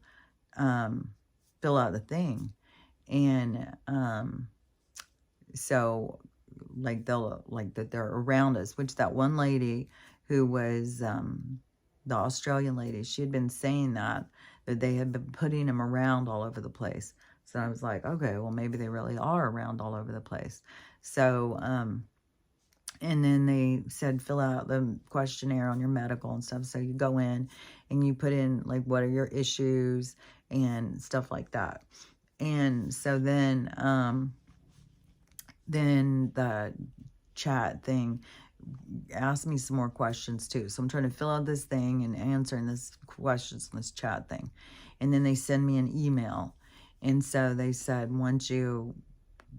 fill out the thing. And so like that they're around us, which that one lady who was the Australian lady, she had been saying that they had been putting them around all over the place. So I was like, okay, well, maybe they really are around all over the place. So, and then they said, fill out the questionnaire on your medical and stuff. So you go in and you put in, like, what are your issues and stuff like that. And so then the chat thing asked me some more questions too. So I'm trying to fill out this thing and answering this questions in this chat thing. And then they send me an email. And so they said, once you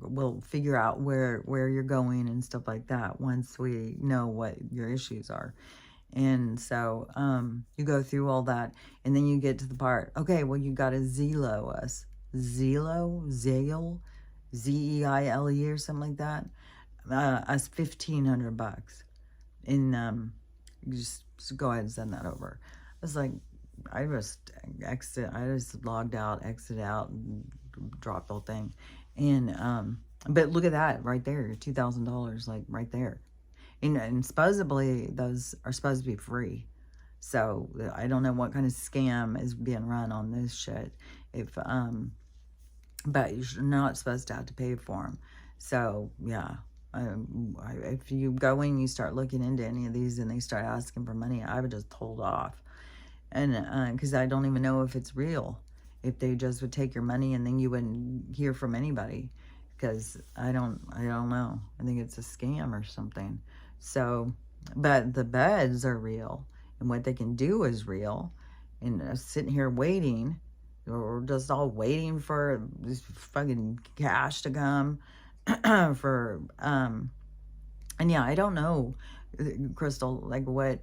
will figure out where you're going and stuff like that, once we know what your issues are. And so you go through all that and then you get to the part, okay, well, you got to Zelle us. Zeile, Z-E-I-L-E or something like that. Us $1,500. And you just go ahead and send that over. I was like, I just logged out, exited out, and dropped the whole thing. And but look at that right there, $2,000, like right there. And supposedly those are supposed to be free. So I don't know what kind of scam is being run on this shit. But you're not supposed to have to pay for them. So yeah. If you go in, you start looking into any of these and they start asking for money, I would just hold off. And because I don't even know if it's real, if they just would take your money and then you wouldn't hear from anybody, because I don't know. I think it's a scam or something. So, but the beds are real and what they can do is real. And sitting here waiting, or just all waiting for this fucking cash to come for and yeah, I don't know, Crystal, like what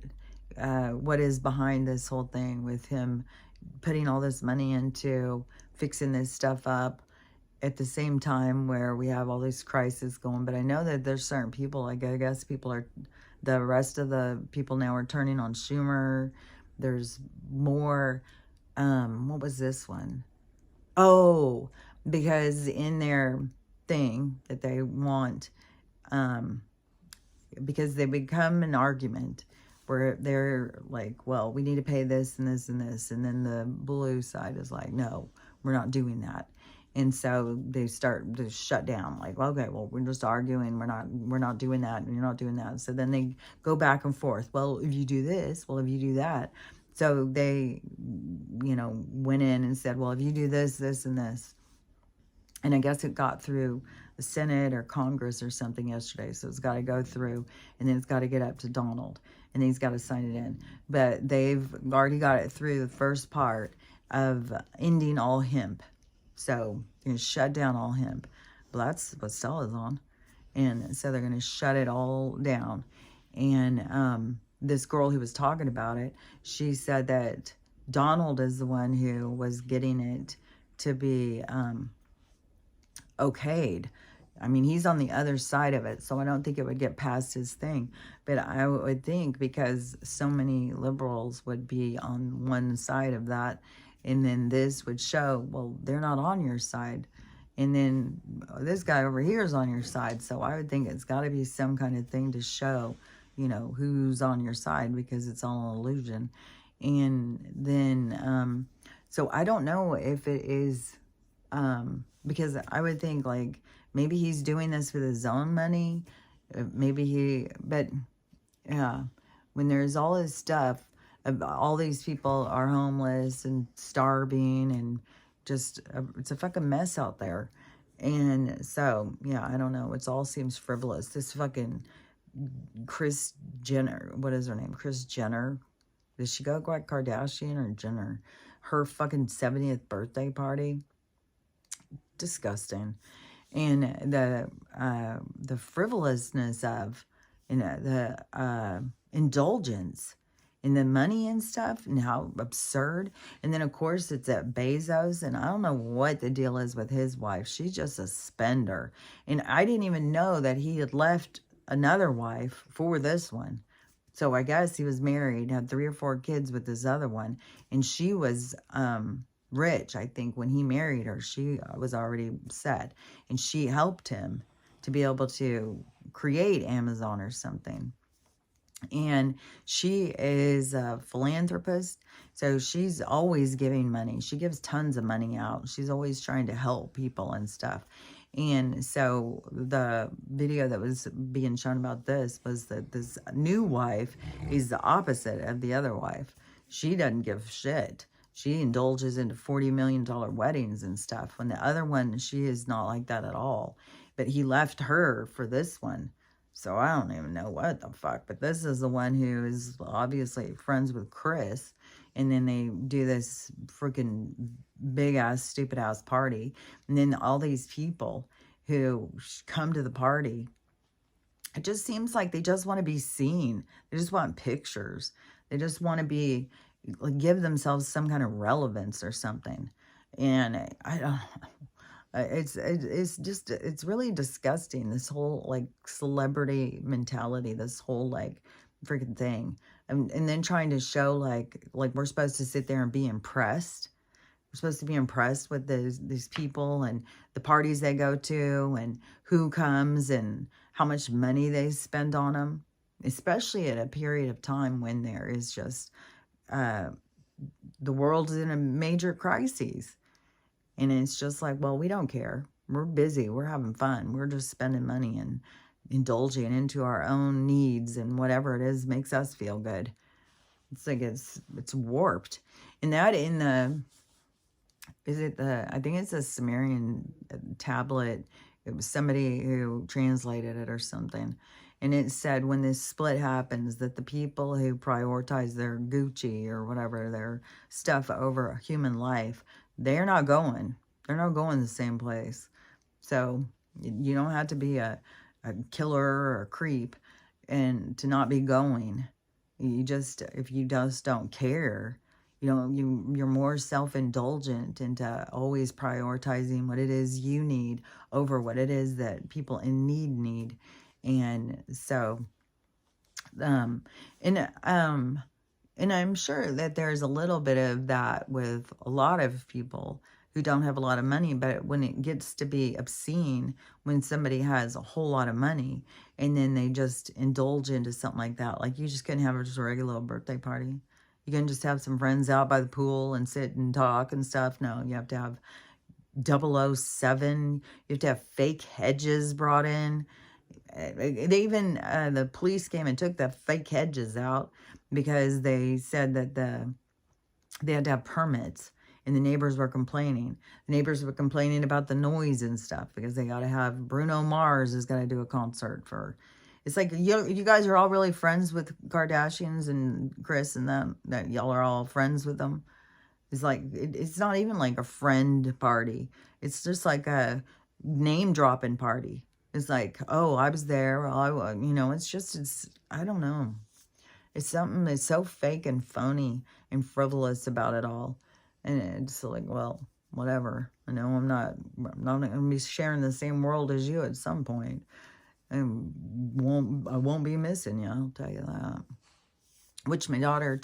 is behind this whole thing with him putting all this money into fixing this stuff up at the same time where we have all these crises going. But I know that there's certain people, like I guess the rest of the people now are turning on Schumer. There's more, what was this one? Oh, because in their thing that they want, because they become an argument where they're like, well, we need to pay this and this and this. And then the blue side is like, no, we're not doing that. And so they start to shut down, like, okay, well, we're just arguing. We're not doing that. And you're not doing that. So then they go back and forth. Well, if you do this, well, if you do that. So they, went in and said, well, if you do this, this, and this. And I guess it got through the Senate or Congress or something yesterday. So it's got to go through, and then it's got to get up to Donald, and he's got to sign it in. But they've already got it through the first part of ending all hemp. So you're going to shut down all hemp. Well, that's what Stella's on. And so they're going to shut it all down. And this girl who was talking about it, she said that Donald is the one who was getting it to be okayed. I mean, he's on the other side of it, so I don't think it would get past his thing. But I would think because so many liberals would be on one side of that, and then this would show, well, they're not on your side. And then this guy over here is on your side. So I would think it's got to be some kind of thing to show, who's on your side, because it's all an illusion. And then, so I don't know if it is, because I would think, like, maybe he's doing this with his own money. But yeah, when there's all this stuff, all these people are homeless and starving and, it's a fucking mess out there. And so, yeah, I don't know. It all seems frivolous. This fucking Kris Jenner, what is her name? Kris Jenner. Does she go like Kardashian or Jenner? Her fucking 70th birthday party. Disgusting. And the frivolousness of, the indulgence in the money and stuff, and how absurd. And then of course it's at Bezos, and I don't know what the deal is with his wife. She's just a spender. And I didn't even know that he had left another wife for this one. So I guess he was married, had 3 or 4 kids with this other one, and she was rich. I think when he married her, she was already set, and she helped him to be able to create Amazon or something. And she is a philanthropist, so she's always giving money. She gives tons of money out. She's always trying to help people and stuff. And so the video that was being shown about this was that this new wife is the opposite of the other wife. She doesn't give shit. She indulges into $40 million weddings and stuff. When the other one, she is not like that at all. But he left her for this one. So I don't even know what the fuck. But this is the one who is obviously friends with Kris. And then they do this freaking big-ass, stupid-ass party. And then all these people who come to the party, it just seems like they just want to be seen. They just want pictures. They just want to be, like, give themselves some kind of relevance or something. And I don't... It's really disgusting, this whole, like, celebrity mentality, this whole, like, freaking thing. And then trying to show, like we're supposed to sit there and be impressed. We're supposed to be impressed with these people and the parties they go to and who comes and how much money they spend on them, especially at a period of time when there is just, the world's in a major crisis. And it's just like, well, we don't care. We're busy. We're having fun. We're just spending money and indulging into our own needs, and whatever it is makes us feel good. It's like it's warped. And that in the, I think it's a Sumerian tablet. It was somebody who translated it or something. And it said when this split happens, that the people who prioritize their Gucci or whatever, their stuff over human life, they're not going. They're not going the same place. So you don't have to be a killer or a creep and to not be going. You just, if you just don't care, you're more self-indulgent into always prioritizing what it is you need over what it is that people in need. And so, and I'm sure that there's a little bit of that with a lot of people who don't have a lot of money, but when it gets to be obscene, when somebody has a whole lot of money and then they just indulge into something like that, like you just couldn't have just a regular little birthday party. You can just have some friends out by the pool and sit and talk and stuff. No, you have to have 007. You have to have fake hedges brought in. They even, the police came and took the fake hedges out because they said that they had to have permits, and the neighbors were complaining. The neighbors were complaining about the noise and stuff because they got to have, Bruno Mars is going to do a concert for, it's like, you guys are all really friends with Kardashians and Kris and them, that y'all are all friends with them. It's like, it's not even like a friend party. It's just like a name dropping party. It's like, oh, I was there. It's I don't know. It's something that's so fake and phony and frivolous about it all. And it's like, well, whatever. I know I'm not going to be sharing the same world as you at some point. And I won't be missing you, I'll tell you that. Which my daughter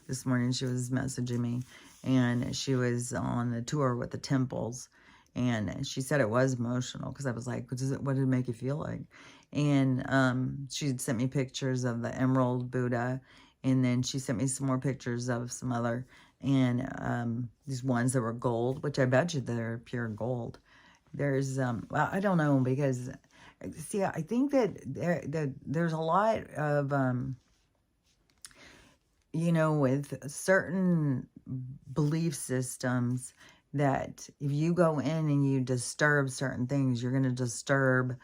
this morning, she was messaging me. And she was on a tour with the temples. And she said it was emotional because I was like, what did it make you feel like? And she sent me pictures of the emerald Buddha. And then she sent me some more pictures of some other, and these ones that were gold, which I bet you they're pure gold. There's, well, I don't know, because, see, I think that there's a lot of, with certain belief systems that if you go in and you disturb certain things, you're going to disturb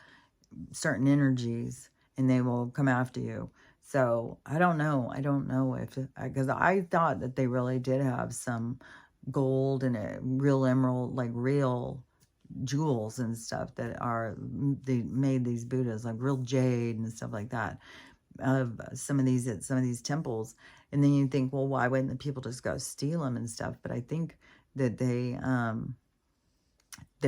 certain energies and they will come after you. So I don't know. I don't know if, because I thought that they really did have some gold and a real emerald, like real jewels and stuff that are, they made these Buddhas, like real jade and stuff like that, of some of these at some of these temples. And then you think, well, why wouldn't the people just go steal them and stuff? But I think that they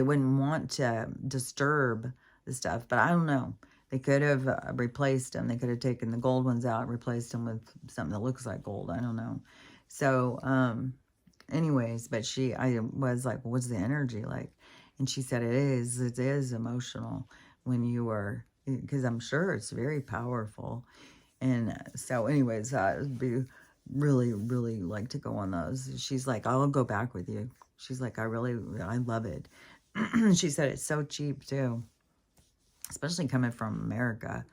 wouldn't want to disturb the stuff, but I don't know. They could have replaced them. They could have taken the gold ones out, replaced them with something that looks like gold. I don't know. So, anyways, but I was like, well, what's the energy like? And she said, it is emotional when you are, because I'm sure it's very powerful. And so anyways, it would be really, really like to go on those. She's like, I'll go back with you. She's like, I love it. She said it's so cheap too, especially coming from America.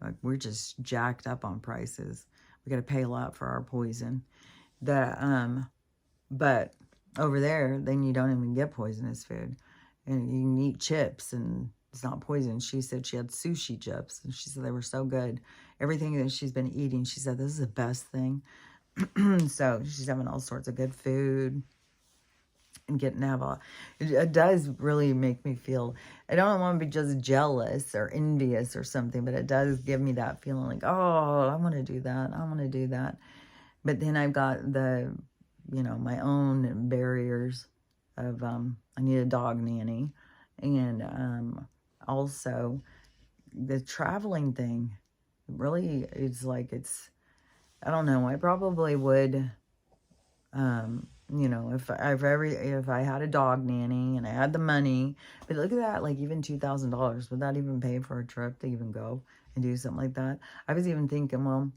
Like, we're just jacked up on prices. We got to pay a lot for our poison. But over there, then you don't even get poisonous food, and you can eat chips and it's not poison. She said she had sushi chips and she said they were so good. Everything that she's been eating, she said, this is the best thing. So she's having all sorts of good food. And getting to have it does really make me feel, I don't want to be just jealous or envious or something, but it does give me that feeling like, oh, I want to do that. I want to do that. But then I've got the, my own barriers of, I need a dog nanny. And also the traveling thing really is like, I don't know. I probably would, if I had a dog nanny and I had the money, but look at that, like even $2,000, would that even pay for a trip to even go and do something like that? I was even thinking, well,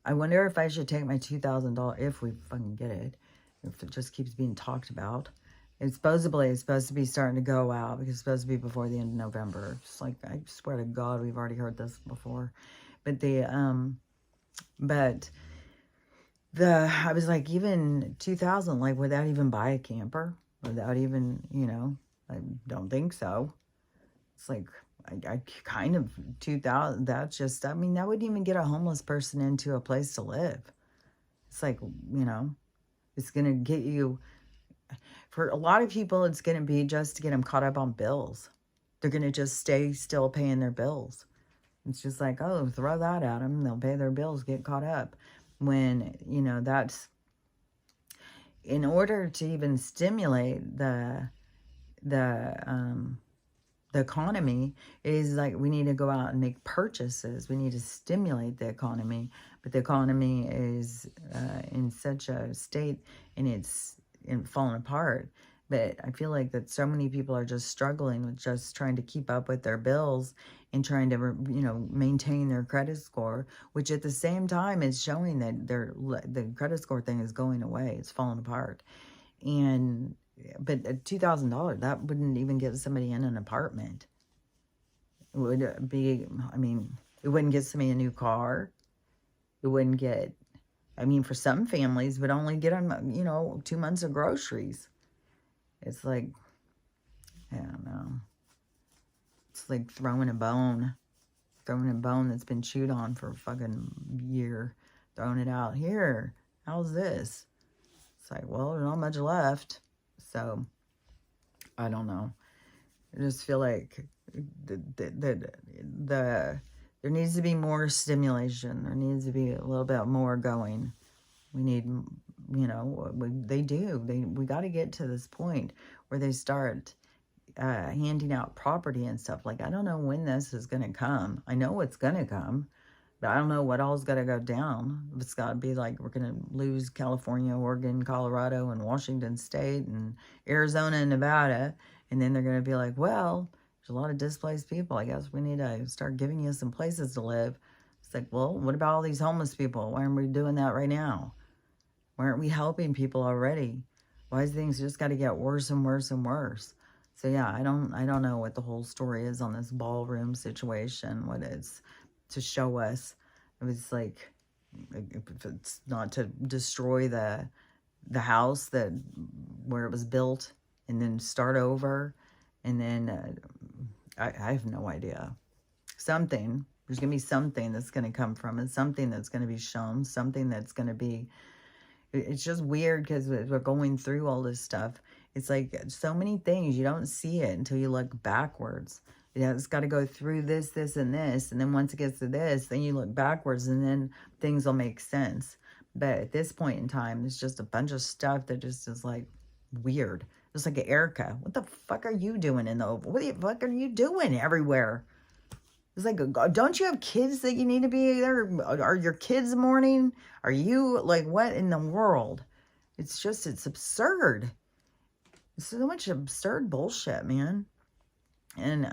I wonder if I should take my $2,000, if we fucking get it, if it just keeps being talked about. It's supposed to be starting to go out because it's supposed to be before the end of November. It's like, I swear to God, we've already heard this before. But I was like, even 2,000, like, would that even buy a camper? Without even, I don't think so. It's like, I kind of, 2,000, that's just, I mean, that wouldn't even get a homeless person into a place to live. It's like, it's going to get you, for a lot of people, it's going to be just to get them caught up on bills. They're going to just stay still paying their bills. It's just like, oh, throw that at them. They'll pay their bills, get caught up. When, that's, in order to even stimulate the economy, is like, we need to go out and make purchases. We need to stimulate the economy. But the economy is in such a state, and it's falling apart. But I feel like that so many people are just struggling with just trying to keep up with their bills and trying to, maintain their credit score, which at the same time is showing that the credit score thing is going away. It's falling apart. But $2,000, that wouldn't even get somebody in an apartment. It would be, it wouldn't get somebody a new car. It wouldn't get, for some families, would only get them, 2 months of groceries. It's like, I don't know. It's like throwing a bone that's been chewed on for a fucking year, throwing it out. Here, how's this? It's like, well, there's not much left. So, I don't know. I just feel like there needs to be more stimulation. There needs to be a little bit more going. We need, we got to get to this point where they start handing out property and stuff. Like, I don't know when this is going to come. I know it's going to come, but I don't know what all's got to go down. It's got to be like, we're going to lose California, Oregon, Colorado, and Washington State, and Arizona and Nevada. And then they're going to be like, well, there's a lot of displaced people. I guess we need to start giving you some places to live. It's like, well, what about all these homeless people? Why aren't we doing that right now? Why aren't we helping people already? Why is things just got to get worse and worse and worse? So yeah, I don't know what the whole story is on this ballroom situation. What it's to show us. It was like, if it's not to destroy the the house that where it was built and then start over. And then I have no idea. Something. There's going to be something that's going to come from it. Something that's going to be shown. Something that's going to be... It's just weird because we're going through all this stuff. It's like so many things. You don't see it until you look backwards. It's got to go through this, this, and this. And then once it gets to this, then you look backwards and then things will make sense. But at this point in time, there's just a bunch of stuff that just is like weird. Just like Erica. What the fuck are you doing in the Oval? What the fuck are you doing everywhere? It's like, don't you have kids that you need to be there? Are your kids mourning? Are you, like, what in the world? It's just, it's absurd. It's so much absurd bullshit, man. And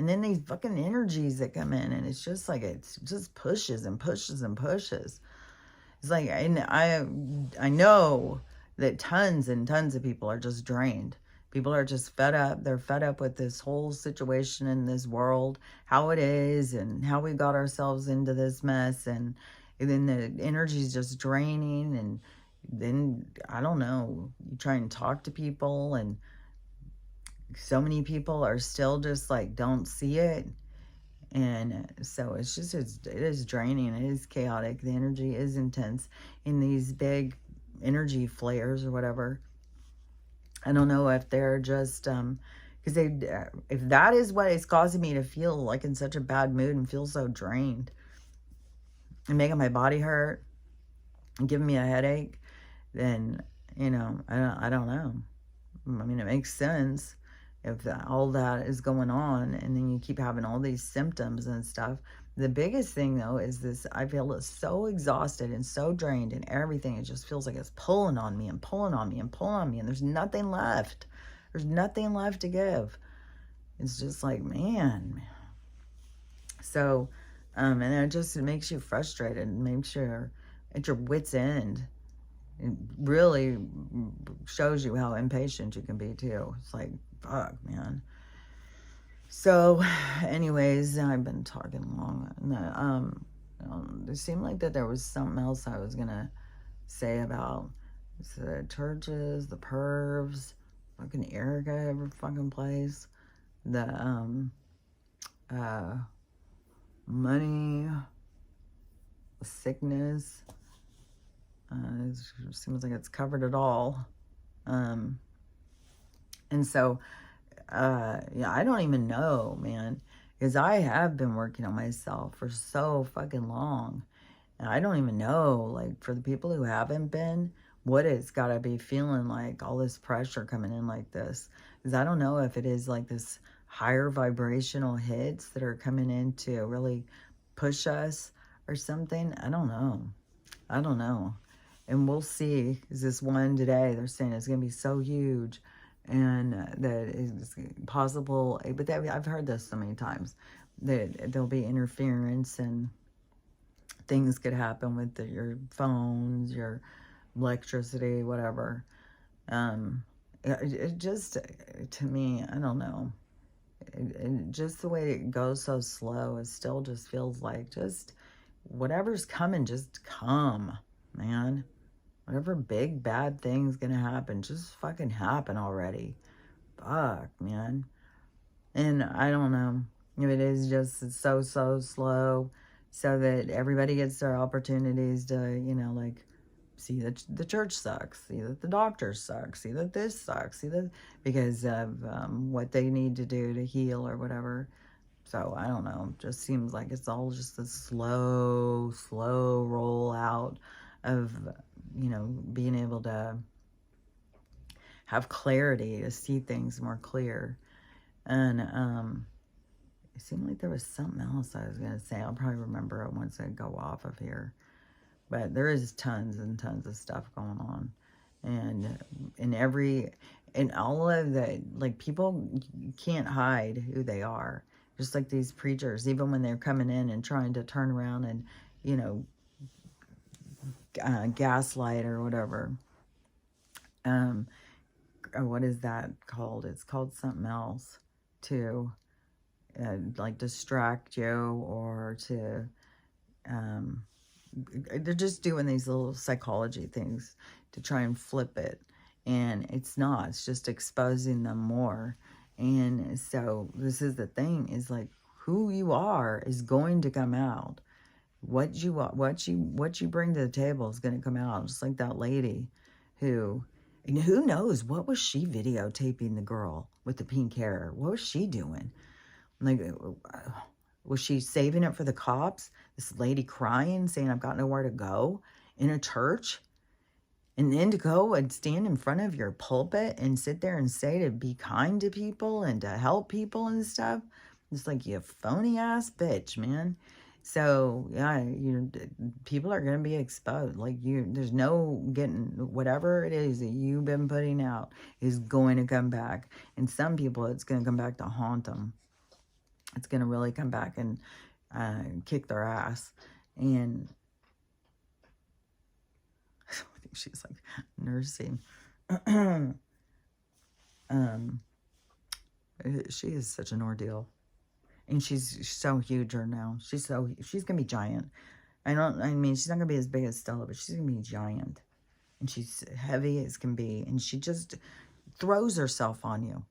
then these fucking energies that come in, and it's just like, it's just pushes and pushes and pushes. It's like, and I know that tons and tons of people are just drained. People are just fed up. They're fed up with this whole situation in this world, how it is, and how we got ourselves into this mess. And then the energy is just draining. And then, I don't know, you try and talk to people, and so many people are still just like, don't see it. And so it's just, it is draining. It is chaotic. The energy is intense in these big energy flares or whatever. I don't know if they're just, because if that is what is causing me to feel like in such a bad mood and feel so drained and making my body hurt and giving me a headache, then, you know, I don't know. I mean, it makes sense if all that is going on and then you keep having all these symptoms and stuff. The biggest thing, though, is this: I feel so exhausted and so drained and everything. It just feels like it's pulling on me and pulling on me and pulling on me. And there's nothing left. There's nothing left to give. It's just like, man. So, and it makes you frustrated and makes you at your wit's end. It really shows you how impatient you can be, too. It's like, fuck, man. So, anyways, I've been talking long. It seemed like that there was something else I was gonna say about the churches, the pervs, fucking Erica every fucking place, the money, the sickness. It seems like it's covered it all. And so, yeah, I don't even know, man, because I have been working on myself for so fucking long. And I don't even know, like, for the people who haven't been, what it's got to be feeling like, all this pressure coming in like this. Because I don't know if it is like this higher vibrational hits that are coming in to really push us or something. I don't know. I don't know. And we'll see. Is this one today, they're saying it's going to be so huge. And that it's possible, but I've heard this so many times, that there'll be interference and things could happen with your phones, your electricity, whatever. It just, to me, I don't know. Just the way it goes so slow, it still just feels like just whatever's coming, just come, man. Whatever big bad thing's gonna happen, just fucking happen already. Fuck, man. And I don't know if it is just so slow, so that everybody gets their opportunities to, you know, like, see that the church sucks, see that the doctors suck, see that this sucks, see that, because of what they need to do to heal or whatever. So I don't know. It just seems like it's all just a slow roll out of, you know, being able to have clarity, to see things more clear. And it seemed like there was something else I was going to say. I'll probably remember it once I go off of here. But there is tons and tons of stuff going on. And in all of the, like, people can't hide who they are. Just like these preachers, even when they're coming in and trying to turn around and, you know, gaslight or whatever. Or what is that called? It's called something else, to like distract you, or to they're just doing these little psychology things to try and flip it. And it's not. It's just exposing them more. And so this is the thing, is like, who you are is going to come out. What you bring to the table is going to come out. Just like that lady who, and who knows, what was she videotaping, the girl with the pink hair? What was she doing? Like, was she saving it for the cops? This lady crying, saying, I've got nowhere to go in a church? And then to go and stand in front of your pulpit and sit there and say to be kind to people and to help people and stuff. It's like, you phony ass bitch, man. So, yeah, people are going to be exposed. Like, there's no getting, whatever it is that you've been putting out is going to come back. And some people, it's going to come back to haunt them. It's going to really come back and kick their ass. And I think she's like nursing. She is such an ordeal. And she's so huge now. She's going to be giant. I mean, she's not going to be as big as Stella, but she's going to be giant. And she's heavy as can be. And she just throws herself on you.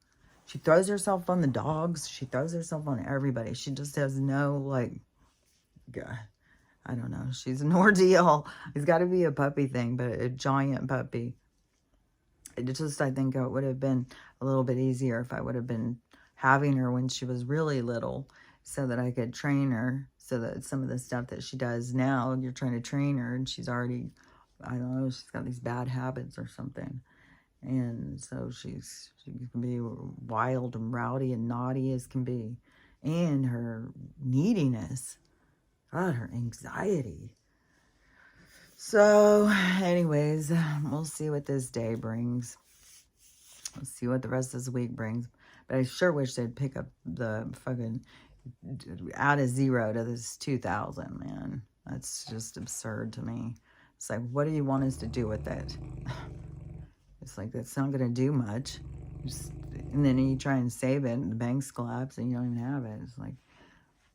She throws herself on the dogs. She throws herself on everybody. She just has no, like, God, I don't know. She's an ordeal. It's got to be a puppy thing, but a giant puppy. It just, I think it would have been a little bit easier if I would have been having her when she was really little, so that I could train her, so that some of the stuff that she does now, you're trying to train her, and she's already, I don't know, she's got these bad habits or something. And so she can be wild and rowdy and naughty as can be. And her neediness, God, her anxiety. So, anyways, we'll see what this day brings. We'll see what the rest of this week brings. But I sure wish they'd pick up the fucking, add a 0 to this 2,000, man. That's just absurd to me. It's like, what do you want us to do with it? It's like, that's not going to do much. And then you try and save it, and the banks collapse, and you don't even have it. It's like,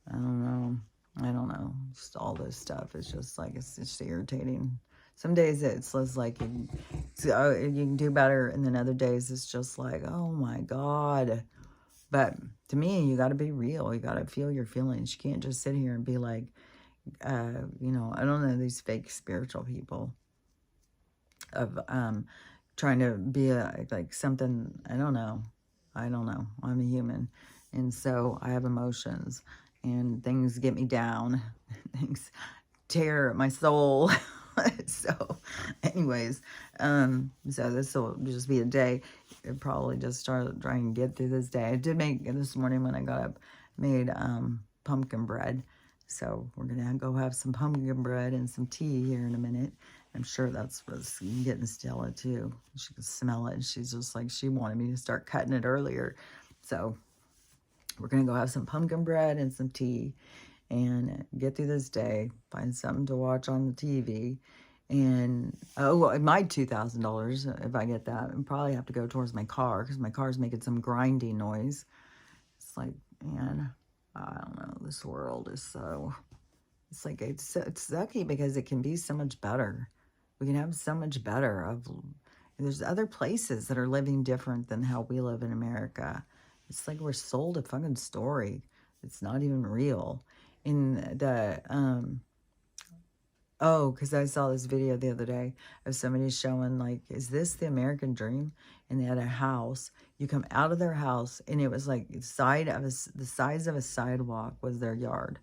I don't know. Just all this stuff. It's just like, it's just irritating. Some days it's less like you can do better, and then other days it's just like, oh my God. But to me, you got to be real. You got to feel your feelings. You can't just sit here and be like, I don't know, these fake spiritual people of trying to be like something. I don't know. I'm a human, and so I have emotions, and things get me down. Things tear at my soul. So anyways, so this will just be a day. I'll probably just start trying to get through this day. I did make, this morning when I got up, made pumpkin bread. So we're gonna go have some pumpkin bread and some tea here in a minute. I'm sure that's what's getting Stella too. She can smell it. She's just like, she wanted me to start cutting it earlier. So we're gonna go have some pumpkin bread and some tea and get through this day, find something to watch on the TV. And, my $2,000, if I get that, and probably have to go towards my car, because my car's making some grinding noise. It's like, man, I don't know, this world is so, it's like, it's sucky, because it can be so much better. We can have so much better there's other places that are living different than how we live in America. It's like we're sold a fucking story. It's not even real. In the, because I saw this video the other day of somebody showing, like, is this the American dream? And they had a house. You come out of their house, and it was like the size of a sidewalk was their yard.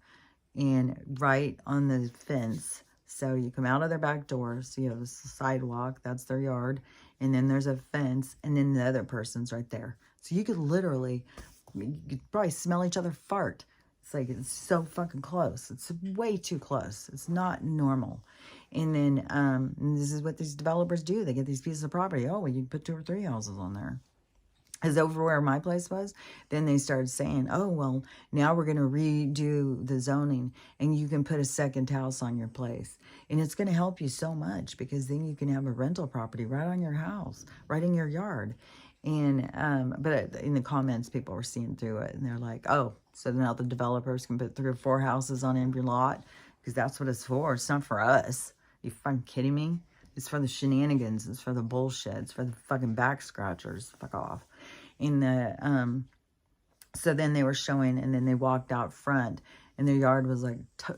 And right on the fence. So you come out of their back door, so you have a sidewalk, that's their yard. And then there's a fence, and then the other person's right there. So you could probably smell each other fart. It's like, it's so fucking close. It's way too close. It's not normal. And then this is what these developers do. They get these pieces of property. Oh, well, you can put 2 or 3 houses on there. As over where my place was, then they started saying, oh, well, now we're going to redo the zoning, and you can put a second house on your place. And it's going to help you so much, because then you can have a rental property right on your house, right in your yard. And but in the comments, people were seeing through it, and they're like, oh, so now the developers can put 3 or 4 houses on every lot, because that's what it's for. It's not for us. Are you fucking kidding me? It's for the shenanigans. It's for the bullshit. It's for the fucking back scratchers. Fuck off. In the, so then they were showing, and then they walked out front, and their yard was like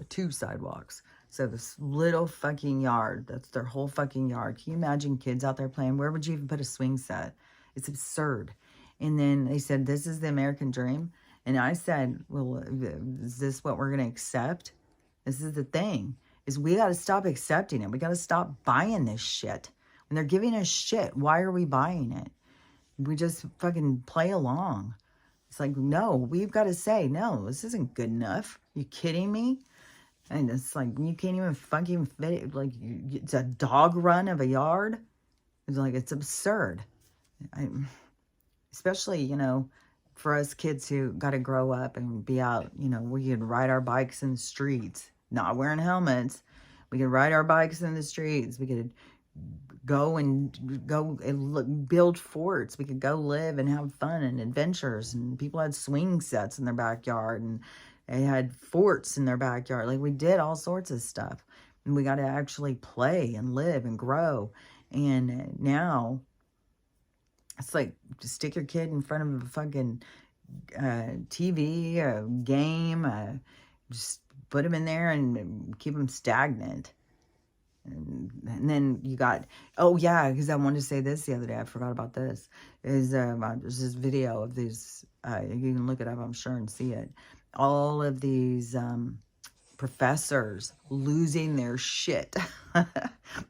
2 sidewalks. So this little fucking yard, that's their whole fucking yard. Can you imagine kids out there playing? Where would you even put a swing set? It's absurd. And then they said, this is the American dream. And I said, well, is this what we're going to accept? This is the thing, is we got to stop accepting it. We got to stop buying this shit. When they're giving us shit, why are we buying it? We just fucking play along. It's like, no, we've got to say, no, this isn't good enough. You kidding me? And it's like, you can't even fucking fit it. Like, it's a dog run of a yard. It's like, it's absurd. Especially, you know, for us kids who got to grow up and be out, you know, we could ride our bikes in the streets, not wearing helmets. We could ride our bikes in the streets. We could go and build forts. We could go live and have fun and adventures. And people had swing sets in their backyard, and they had forts in their backyard. Like, we did all sorts of stuff. And we got to actually play and live and grow. And now it's like, just stick your kid in front of a fucking TV, a game, just put them in there and keep them stagnant. And then you got, oh yeah, because I wanted to say this the other day, I forgot about this, is there's this video of these, you can look it up, I'm sure, and see it. All of these professors losing their shit,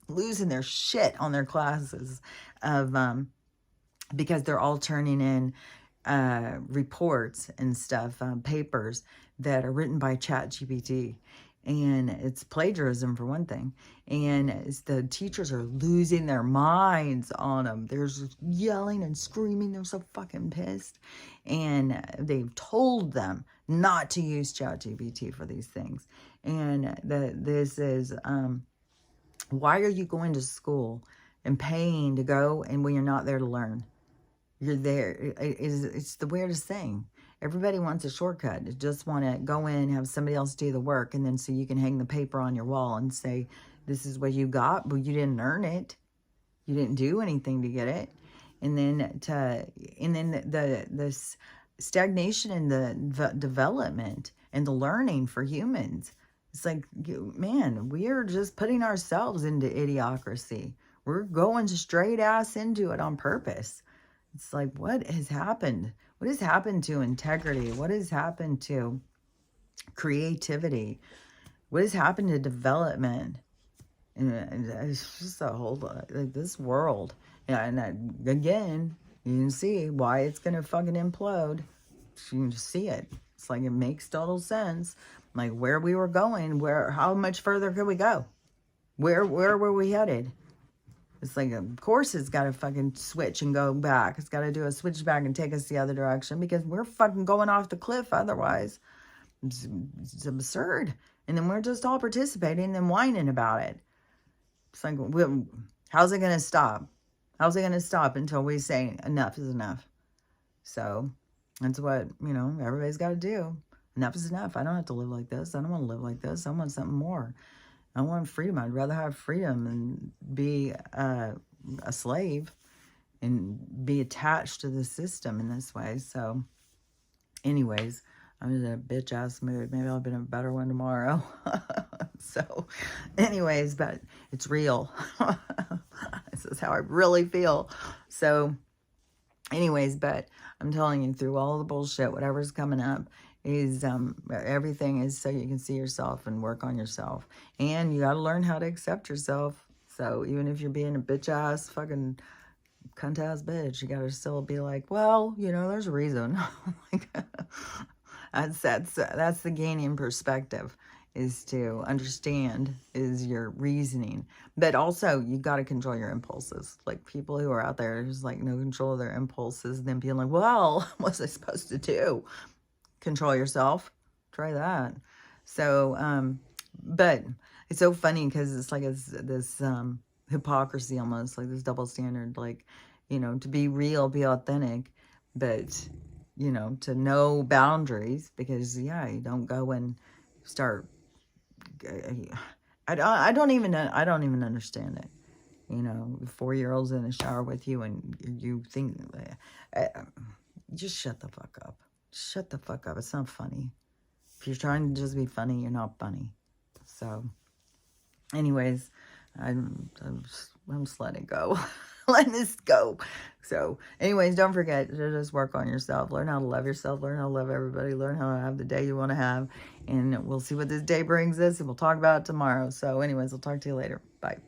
losing their shit on their classes of, because they're all turning in reports and stuff, papers that are written by ChatGPT. And it's plagiarism for one thing. And the teachers are losing their minds on them. They're just yelling and screaming. They're so fucking pissed. And they've told them not to use ChatGPT for these things. And this is, why are you going to school and paying to go, and when you're not there to learn? You're there. It's the weirdest thing. Everybody wants a shortcut. They just want to go in, have somebody else do the work, and then so you can hang the paper on your wall and say, this is what you got, but you didn't earn it. You didn't do anything to get it. And then this stagnation in the development and the learning for humans. It's like, man, we are just putting ourselves into idiocracy. We're going straight ass into it on purpose. It's like, what has happened? What has happened to integrity? What has happened to creativity? What has happened to development? And it's just a whole, like, this world. Yeah, and again, you can see why it's going to fucking implode. You can just see it. It's like, it makes total sense. Like, where we were going, how much further could we go? Where were we headed? It's like, of course it's got to fucking switch and go back. It's got to do a switch back and take us the other direction, because we're fucking going off the cliff otherwise. It's absurd. And then we're just all participating and whining about it. It's like, how's it going to stop? How's it going to stop until we say enough is enough? So that's what, you know, everybody's got to do. Enough is enough. I don't have to live like this. I don't want to live like this. I want something more. I want freedom. I'd rather have freedom and be a slave and be attached to the system in this way. So anyways, I'm in a bitch ass mood. Maybe I'll be in a better one tomorrow. So anyways, but it's real. This is how I really feel. So anyways, but I'm telling you, through all the bullshit, whatever's coming up, is everything is so you can see yourself and work on yourself. And you got to learn how to accept yourself. So even if you're being a bitch ass fucking cunt ass bitch, you got to still be like, well, you know, there's a reason. Like, that's the gaining perspective, is to understand is your reasoning. But also, you got to control your impulses. Like, people who are out there who's like no control of their impulses, and then being like, well, what was I supposed to do? Control yourself. Try that. So, but it's so funny because it's like this hypocrisy almost, like this double standard, like, you know, to be real, be authentic, but, you know, to know boundaries, because, yeah, you don't go and start, I don't even understand it. you know, 4-year-old's in the shower with you and you think, uh, just shut the fuck up. Shut the fuck up. It's not funny. If you're trying to just be funny, you're not funny. So, anyways, I'm just letting it go. Letting this go. So, anyways, don't forget to just work on yourself. Learn how to love yourself. Learn how to love everybody. Learn how to have the day you want to have. And we'll see what this day brings us. And we'll talk about it tomorrow. So, anyways, I'll talk to you later. Bye.